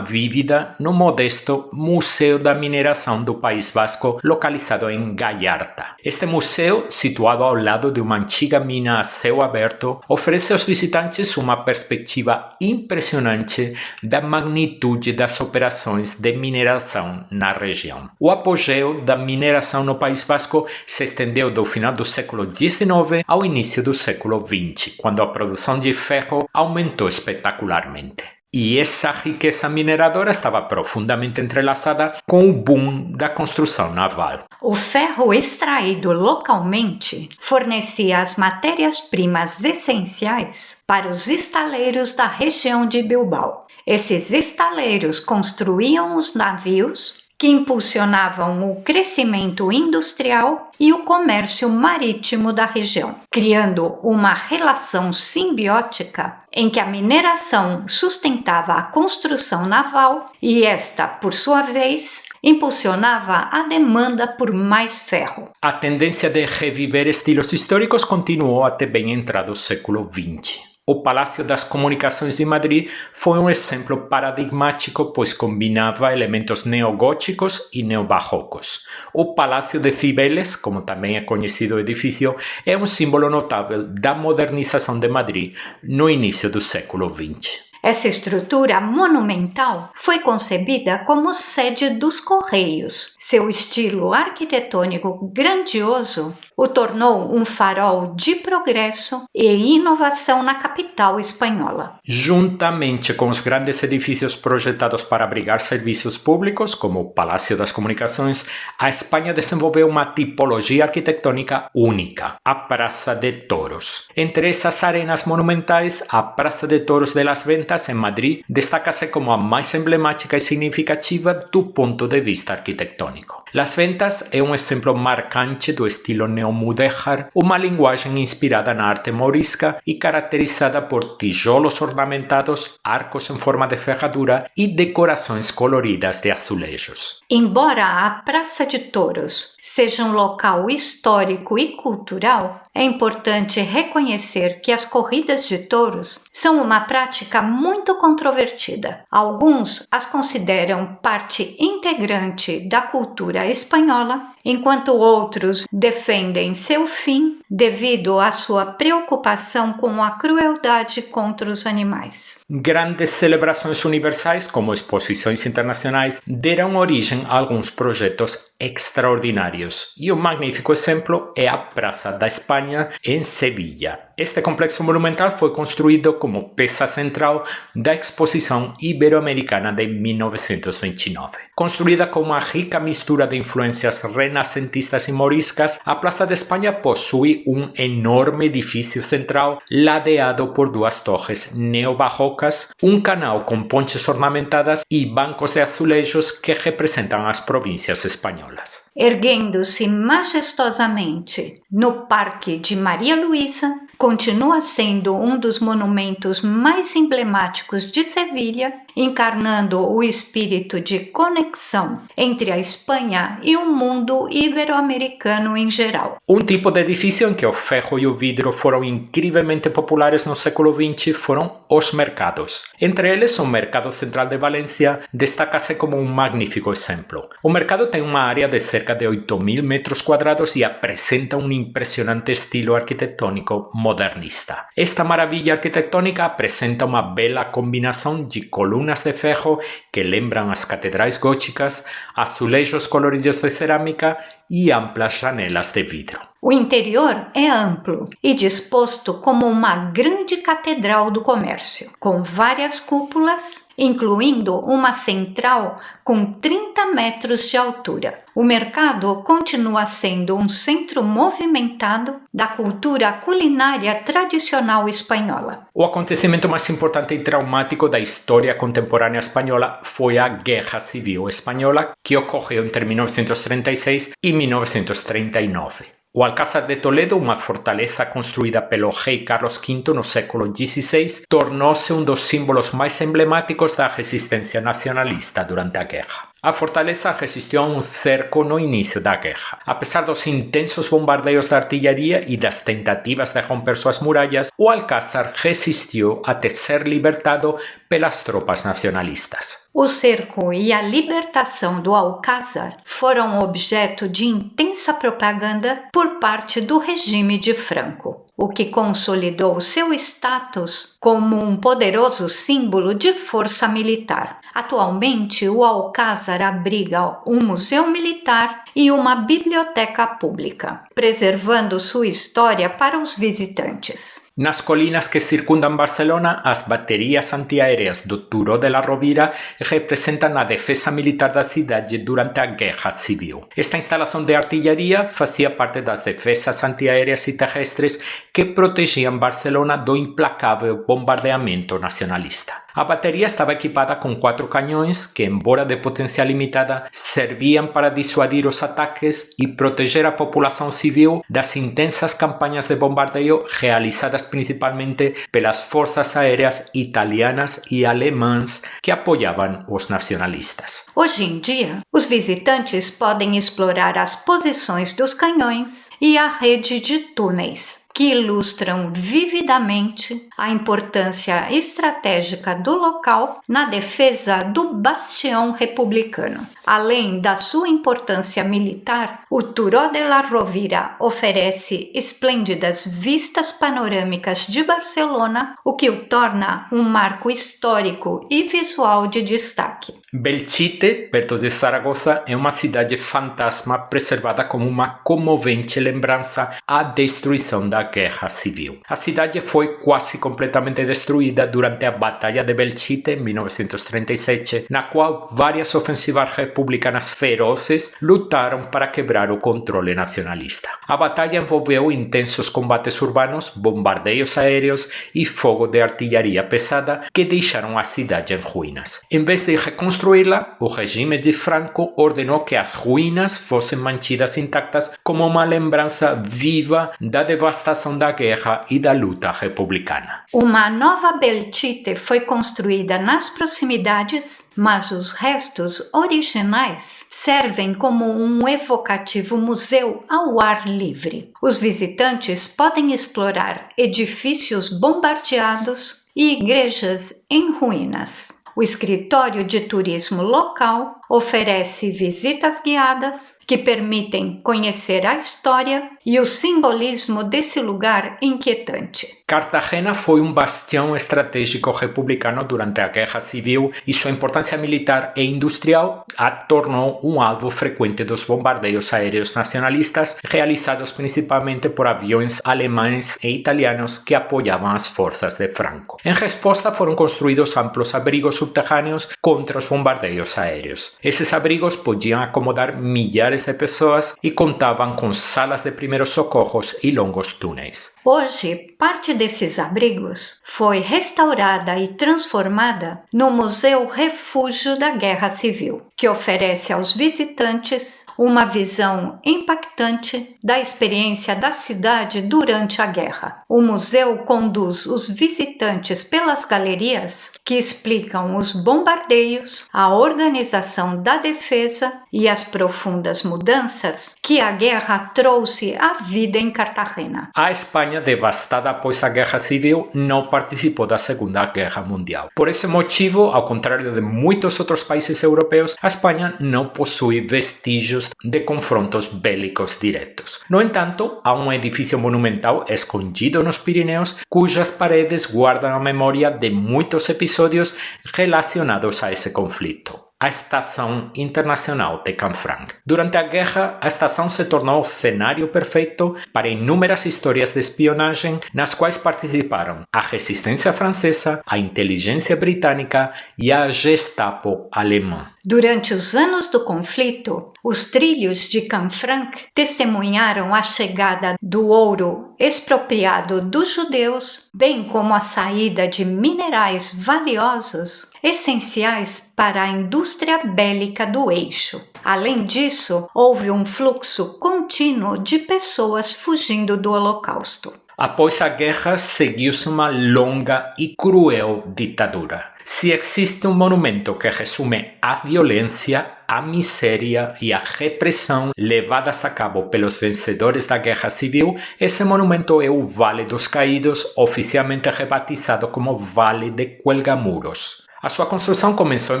vívida no modesto Museu da Mineração do País Vasco, localizado em Gallarta. Este museu, situado ao lado de uma antiga mina a céu aberto, oferece aos visitantes uma perspectiva impressionante da magnitude das operações de mineração na região. O apogeu da mineração no País Vasco se estendeu do final do século XIX ao início do século XX, quando a produção de ferro aumentou espetacularmente. E essa riqueza mineradora estava profundamente entrelaçada com o boom da construção naval. O ferro extraído localmente fornecia as matérias-primas essenciais para os estaleiros da região de Bilbao. Esses estaleiros construíam os navios que impulsionavam o crescimento industrial e o comércio marítimo da região, criando uma relação simbiótica em que a mineração sustentava a construção naval e esta, por sua vez, impulsionava a demanda por mais ferro. A tendência de reviver estilos históricos continuou até bem entrado o século XX. O Palácio das Comunicações de Madrid foi um exemplo paradigmático, pois combinava elementos neogóticos e neobarrocos. O Palácio de Cibeles, como também é conhecido o edifício, é um símbolo notável da modernização de Madrid no início do século XX. Essa estrutura monumental foi concebida como sede dos Correios. Seu estilo arquitetônico grandioso o tornou um farol de progresso e inovação na capital espanhola. Juntamente com os grandes edifícios projetados para abrigar serviços públicos, como o Palácio das Comunicações, a Espanha desenvolveu uma tipologia arquitetônica única, a Praça de Toros. Entre essas arenas monumentais, a Praça de Toros de las Ventas em Madrid destaca-se como a mais emblemática e significativa do ponto de vista arquitetônico. Las Ventas é um exemplo marcante do estilo neomudéjar, uma linguagem inspirada na arte morisca e caracterizada por tijolos ornamentados, arcos em forma de ferradura e decorações coloridas de azulejos. Embora a Praça de Toros seja um local histórico e cultural, é importante reconhecer que as corridas de touros são uma prática muito controvertida. Alguns as consideram parte integrante da cultura espanhola, enquanto outros defendem seu fim devido à sua preocupação com a crueldade contra os animais. Grandes celebrações universais, como exposições internacionais, deram origem a alguns projetos extraordinários, e um magnífico exemplo é a Praça da Espanha, em Sevilha. Este complexo monumental foi construído como peça central da Exposição Ibero-Americana de 1929. Construída com uma rica mistura de influências renascentistas e moriscas, a Praça da Espanha possui um enorme edifício central ladeado por duas torres neobarrocas, um canal com pontes ornamentadas e bancos de azulejos que representam as províncias espanholas. Erguendo-se majestosamente no Parque de Maria Luísa, continua sendo um dos monumentos mais emblemáticos de Sevilha, encarnando o espírito de conexão entre a Espanha e o mundo ibero-americano em geral. Um tipo de edifício em que o ferro e o vidro foram incrivelmente populares no século XX foram os mercados. Entre eles, o Mercado Central de Valência destaca-se como um magnífico exemplo. O mercado tem uma área de cerca de 8.000 metros quadrados e apresenta um impressionante estilo arquitetônico modernista. Esta maravilha arquitetônica apresenta uma bela combinação de colunas de ferro que lembram as catedrais góticas, azulejos coloridos de cerâmica e amplas janelas de vidro. O interior é amplo e disposto como uma grande catedral do comércio, com várias cúpulas, incluindo uma central com 30 metros de altura. O mercado continua sendo um centro movimentado da cultura culinária tradicional espanhola. O acontecimento mais importante e traumático da história contemporânea espanhola foi a Guerra Civil Espanhola, que ocorreu entre 1936 e 1939. O Alcázar de Toledo, uma fortaleza construída pelo rei Carlos V no século XVI, tornou-se um dos símbolos mais emblemáticos da resistência nacionalista durante a guerra. A fortaleza resistiu a um cerco no início da guerra. Apesar dos intensos bombardeios da artilharia e das tentativas de romper suas muralhas, o Alcázar resistiu até ser libertado pelas tropas nacionalistas. O cerco e a libertação do Alcázar foram objeto de intensa propaganda por parte do regime de Franco, o que consolidou seu status como um poderoso símbolo de força militar. Atualmente, o Alcázar abriga um museu militar e uma biblioteca pública, preservando sua história para os visitantes. Nas colinas que circundam Barcelona, as baterias antiaéreas do Turó de la Rovira representam a defesa militar da cidade durante a Guerra Civil. Esta instalação de artilharia fazia parte das defesas antiaéreas e terrestres que protegiam Barcelona do implacável bombardeamento nacionalista. A bateria estava equipada com 4 canhões que, embora de potência limitada, serviam para dissuadir os ataques e proteger a população civil das intensas campanhas de bombardeio realizadas principalmente pelas forças aéreas italianas e alemãs que apoiavam os nacionalistas. Hoje em dia, os visitantes podem explorar as posições dos canhões e a rede de túneis, que ilustram vividamente a importância estratégica do local na defesa do bastião republicano. Além da sua importância militar, o Turó de la Rovira oferece esplêndidas vistas panorâmicas de Barcelona, o que o torna um marco histórico e visual de destaque. Belchite, perto de Zaragoza, é uma cidade fantasma preservada como uma comovente lembrança à destruição da Guerra Civil. A cidade foi quase completamente destruída durante a Batalha de Belchite, em 1937, na qual várias ofensivas republicanas ferozes lutaram para quebrar o controle nacionalista. A batalha envolveu intensos combates urbanos, bombardeios aéreos e fogo de artilharia pesada que deixaram a cidade em ruínas. Em vez de reconstruí-la, o regime de Franco ordenou que as ruínas fossem mantidas intactas como uma lembrança viva da devastação da guerra e da luta republicana. Uma nova Belchite foi construída nas proximidades, mas os restos originais servem como um evocativo museu ao ar livre. Os visitantes podem explorar edifícios bombardeados e igrejas em ruínas. O escritório de turismo local oferece visitas guiadas que permitem conhecer a história e o simbolismo desse lugar inquietante. Cartagena foi um bastião estratégico republicano durante a Guerra Civil e sua importância militar e industrial a tornou um alvo frequente dos bombardeios aéreos nacionalistas realizados principalmente por aviões alemães e italianos que apoiavam as forças de Franco. Em resposta, foram construídos amplos abrigos subterrâneos contra os bombardeios aéreos. Esses abrigos podiam acomodar milhares de pessoas e contavam com salas de primeiros socorros e longos túneis. Hoje, parte desses abrigos foi restaurada e transformada no Museu Refúgio da Guerra Civil, que oferece aos visitantes uma visão impactante da experiência da cidade durante a guerra. O museu conduz os visitantes pelas galerias que explicam os bombardeios, a organização da defesa e as profundas mudanças que a guerra trouxe à vida em Cartagena. A Espanha, devastada após a Guerra Civil, não participou da Segunda Guerra Mundial. Por esse motivo, ao contrário de muitos outros países europeus, a Espanha não possui vestígios de confrontos bélicos diretos. No entanto, há um edifício monumental escondido nos Pirineus, cujas paredes guardam a memória de muitos episódios relacionados a esse conflito. A Estação Internacional de Canfranc. Durante a guerra, a estação se tornou o cenário perfeito para inúmeras histórias de espionagem nas quais participaram a resistência francesa, a inteligência britânica e a Gestapo alemã. Durante os anos do conflito, os trilhos de Canfranc testemunharam a chegada do ouro expropriado dos judeus, bem como a saída de minerais valiosos essenciais para a indústria bélica do eixo. Além disso, houve um fluxo contínuo de pessoas fugindo do Holocausto. Após a guerra, seguiu-se uma longa e cruel ditadura. Se existe um monumento que resume a violência, a miséria e a repressão levadas a cabo pelos vencedores da Guerra Civil, esse monumento é o Vale dos Caídos, oficialmente rebatizado como Vale de Cuelgamuros. A sua construção começou em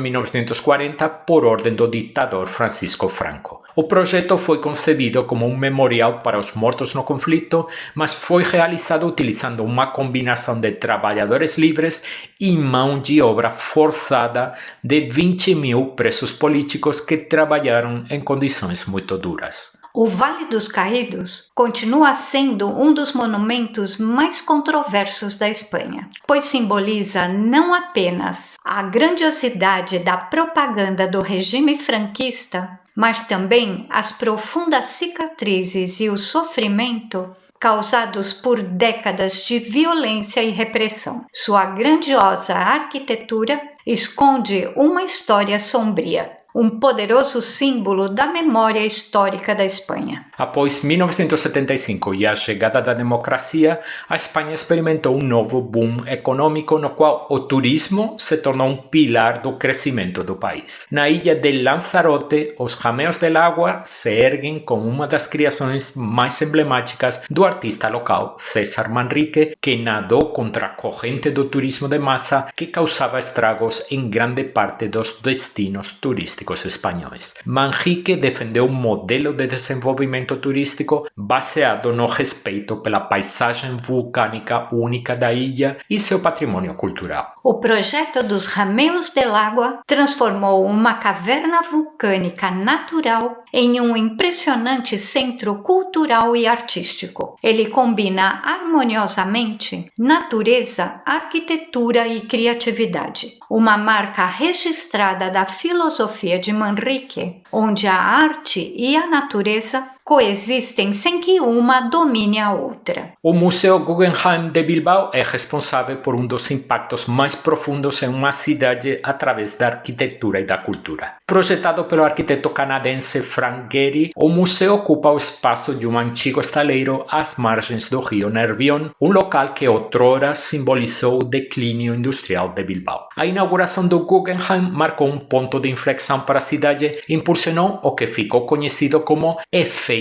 1940 por ordem do ditador Francisco Franco. O projeto foi concebido como um memorial para os mortos no conflito, mas foi realizado utilizando uma combinação de trabalhadores livres e mão de obra forçada de 20 mil presos políticos que trabalharam em condições muito duras. O Vale dos Caídos continua sendo um dos monumentos mais controversos da Espanha, pois simboliza não apenas a grandiosidade da propaganda do regime franquista, mas também as profundas cicatrizes e o sofrimento causados por décadas de violência e repressão. Sua grandiosa arquitetura esconde uma história sombria, um poderoso símbolo da memória histórica da Espanha. Após 1975 e a chegada da democracia, a Espanha experimentou um novo boom econômico no qual o turismo se tornou um pilar do crescimento do país. Na ilha de Lanzarote, os Jameos del Agua se erguem como uma das criações mais emblemáticas do artista local César Manrique, que nadou contra a corrente do turismo de massa que causava estragos em grande parte dos destinos turísticos espanhóis. Manrique defendeu um modelo de desenvolvimento turístico baseado no respeito pela paisagem vulcânica única da ilha e seu patrimônio cultural. O projeto dos Jameos del Agua transformou uma caverna vulcânica natural em um impressionante centro cultural e artístico. Ele combina harmoniosamente natureza, arquitetura e criatividade. Uma marca registrada da filosofia de Manrique, onde a arte e a natureza coexistem sem que uma domine a outra. O Museu Guggenheim de Bilbao é responsável por um dos impactos mais profundos em uma cidade através da arquitetura e da cultura. Projetado pelo arquiteto canadense Frank Gehry, o museu ocupa o espaço de um antigo estaleiro às margens do rio Nervión, um local que outrora simbolizou o declínio industrial de Bilbao. A inauguração do Guggenheim marcou um ponto de inflexão para a cidade e impulsionou o que ficou conhecido como efeito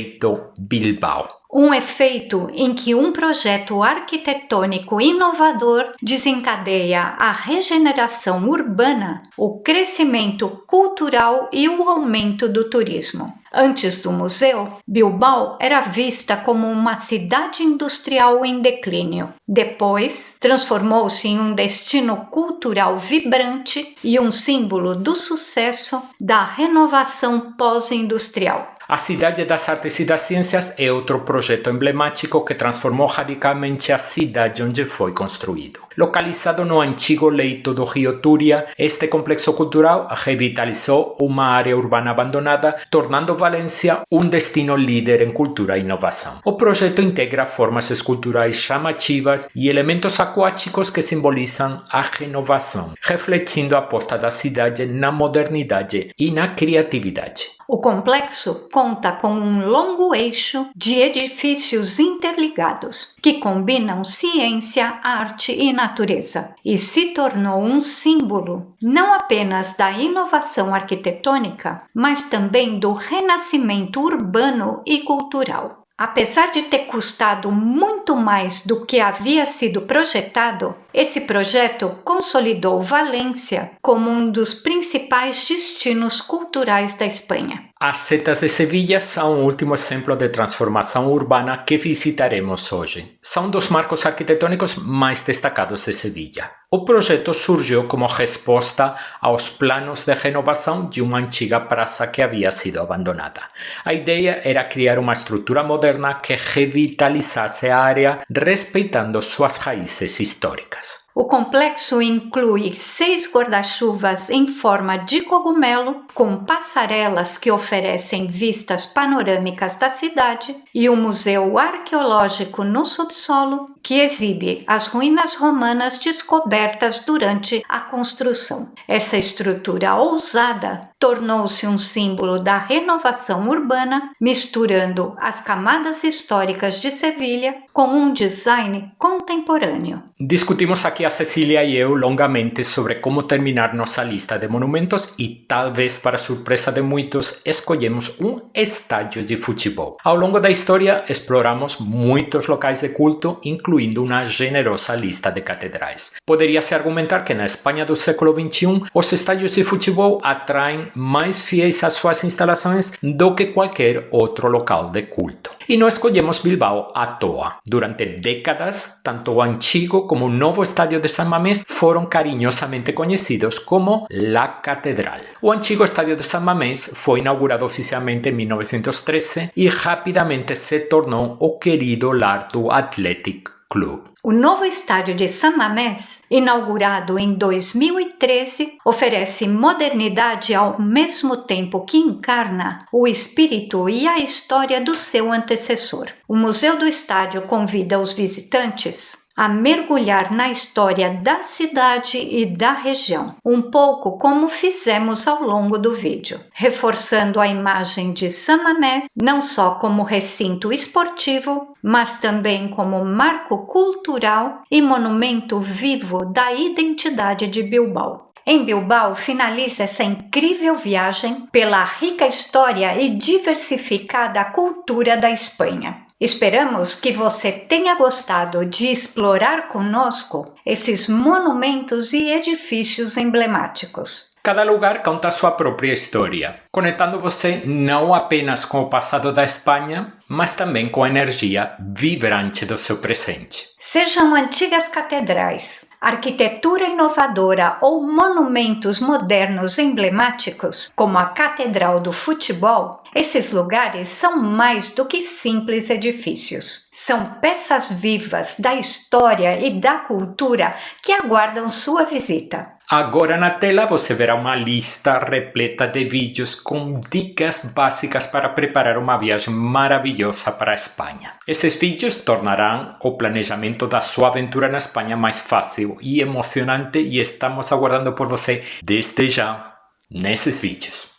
Bilbao. Um efeito em que um projeto arquitetônico inovador desencadeia a regeneração urbana, o crescimento cultural e o aumento do turismo. Antes do museu, Bilbao era vista como uma cidade industrial em declínio. Depois, transformou-se em um destino cultural vibrante e um símbolo do sucesso da renovação pós-industrial. A Cidade das Artes e das Ciências é outro projeto emblemático que transformou radicalmente a cidade onde foi construído. Localizado no antigo leito do rio Túria, este complexo cultural revitalizou uma área urbana abandonada, tornando Valência um destino líder em cultura e inovação. O projeto integra formas esculturais chamativas e elementos aquáticos que simbolizam a renovação, refletindo a aposta da cidade na modernidade e na criatividade. O complexo conta com um longo eixo de edifícios interligados, que combinam ciência, arte e natureza, e se tornou um símbolo não apenas da inovação arquitetônica, mas também do renascimento urbano e cultural. Apesar de ter custado muito mais do que havia sido projetado, esse projeto consolidou Valência como um dos principais destinos culturais da Espanha. As setas de Sevilha são o último exemplo de transformação urbana que visitaremos hoje. São dos marcos arquitetônicos mais destacados de Sevilha. O projeto surgiu como resposta aos planos de renovação de uma antiga praça que havia sido abandonada. A ideia era criar uma estrutura moderna que revitalizasse a área, respeitando suas raízes históricas. O complexo inclui 6 guarda-chuvas em forma de cogumelo, com passarelas que oferecem vistas panorâmicas da cidade, e um museu arqueológico no subsolo que exibe as ruínas romanas descobertas durante a construção. Essa estrutura ousada tornou-se um símbolo da renovação urbana, misturando as camadas históricas de Sevilha com um design contemporâneo. Discutimos aqui a Cecília e eu longamente sobre como terminar nossa lista de monumentos e talvez, para surpresa de muitos, escolhemos um estádio de futebol. Ao longo da história, exploramos muitos locais de culto, incluindo uma generosa lista de catedrais. Poderia-se argumentar que na Espanha do século XXI, os estádios de futebol atraem mais fiéis às suas instalações do que qualquer outro local de culto. E não escolhemos Bilbao à toa. Durante décadas, tanto o antigo como o novo estádio de San Mamés foram carinhosamente conhecidos como La Catedral. O antigo estádio de San Mamés foi inaugurado oficialmente em 1913 e rapidamente se tornou o querido lar do Athletic Club. O novo estádio de San Mamés, inaugurado em 2013, oferece modernidade ao mesmo tempo que encarna o espírito e a história do seu antecessor. O Museu do Estádio convida os visitantes a mergulhar na história da cidade e da região, um pouco como fizemos ao longo do vídeo, reforçando a imagem de San Mamés não só como recinto esportivo, mas também como marco cultural e monumento vivo da identidade de Bilbao. Em Bilbao, finaliza essa incrível viagem pela rica história e diversificada cultura da Espanha. Esperamos que você tenha gostado de explorar conosco esses monumentos e edifícios emblemáticos. Cada lugar conta a sua própria história, conectando você não apenas com o passado da Espanha, mas também com a energia vibrante do seu presente. Sejam antigas catedrais, arquitetura inovadora ou monumentos modernos emblemáticos, como a Catedral do Futebol, esses lugares são mais do que simples edifícios. São peças vivas da história e da cultura que aguardam sua visita. Agora na tela você verá uma lista repleta de vídeos com dicas básicas para preparar uma viagem maravilhosa para a Espanha. Esses vídeos tornarão o planejamento da sua aventura na Espanha mais fácil e emocionante e estamos aguardando por você desde já nesses vídeos.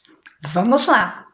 Vamos lá!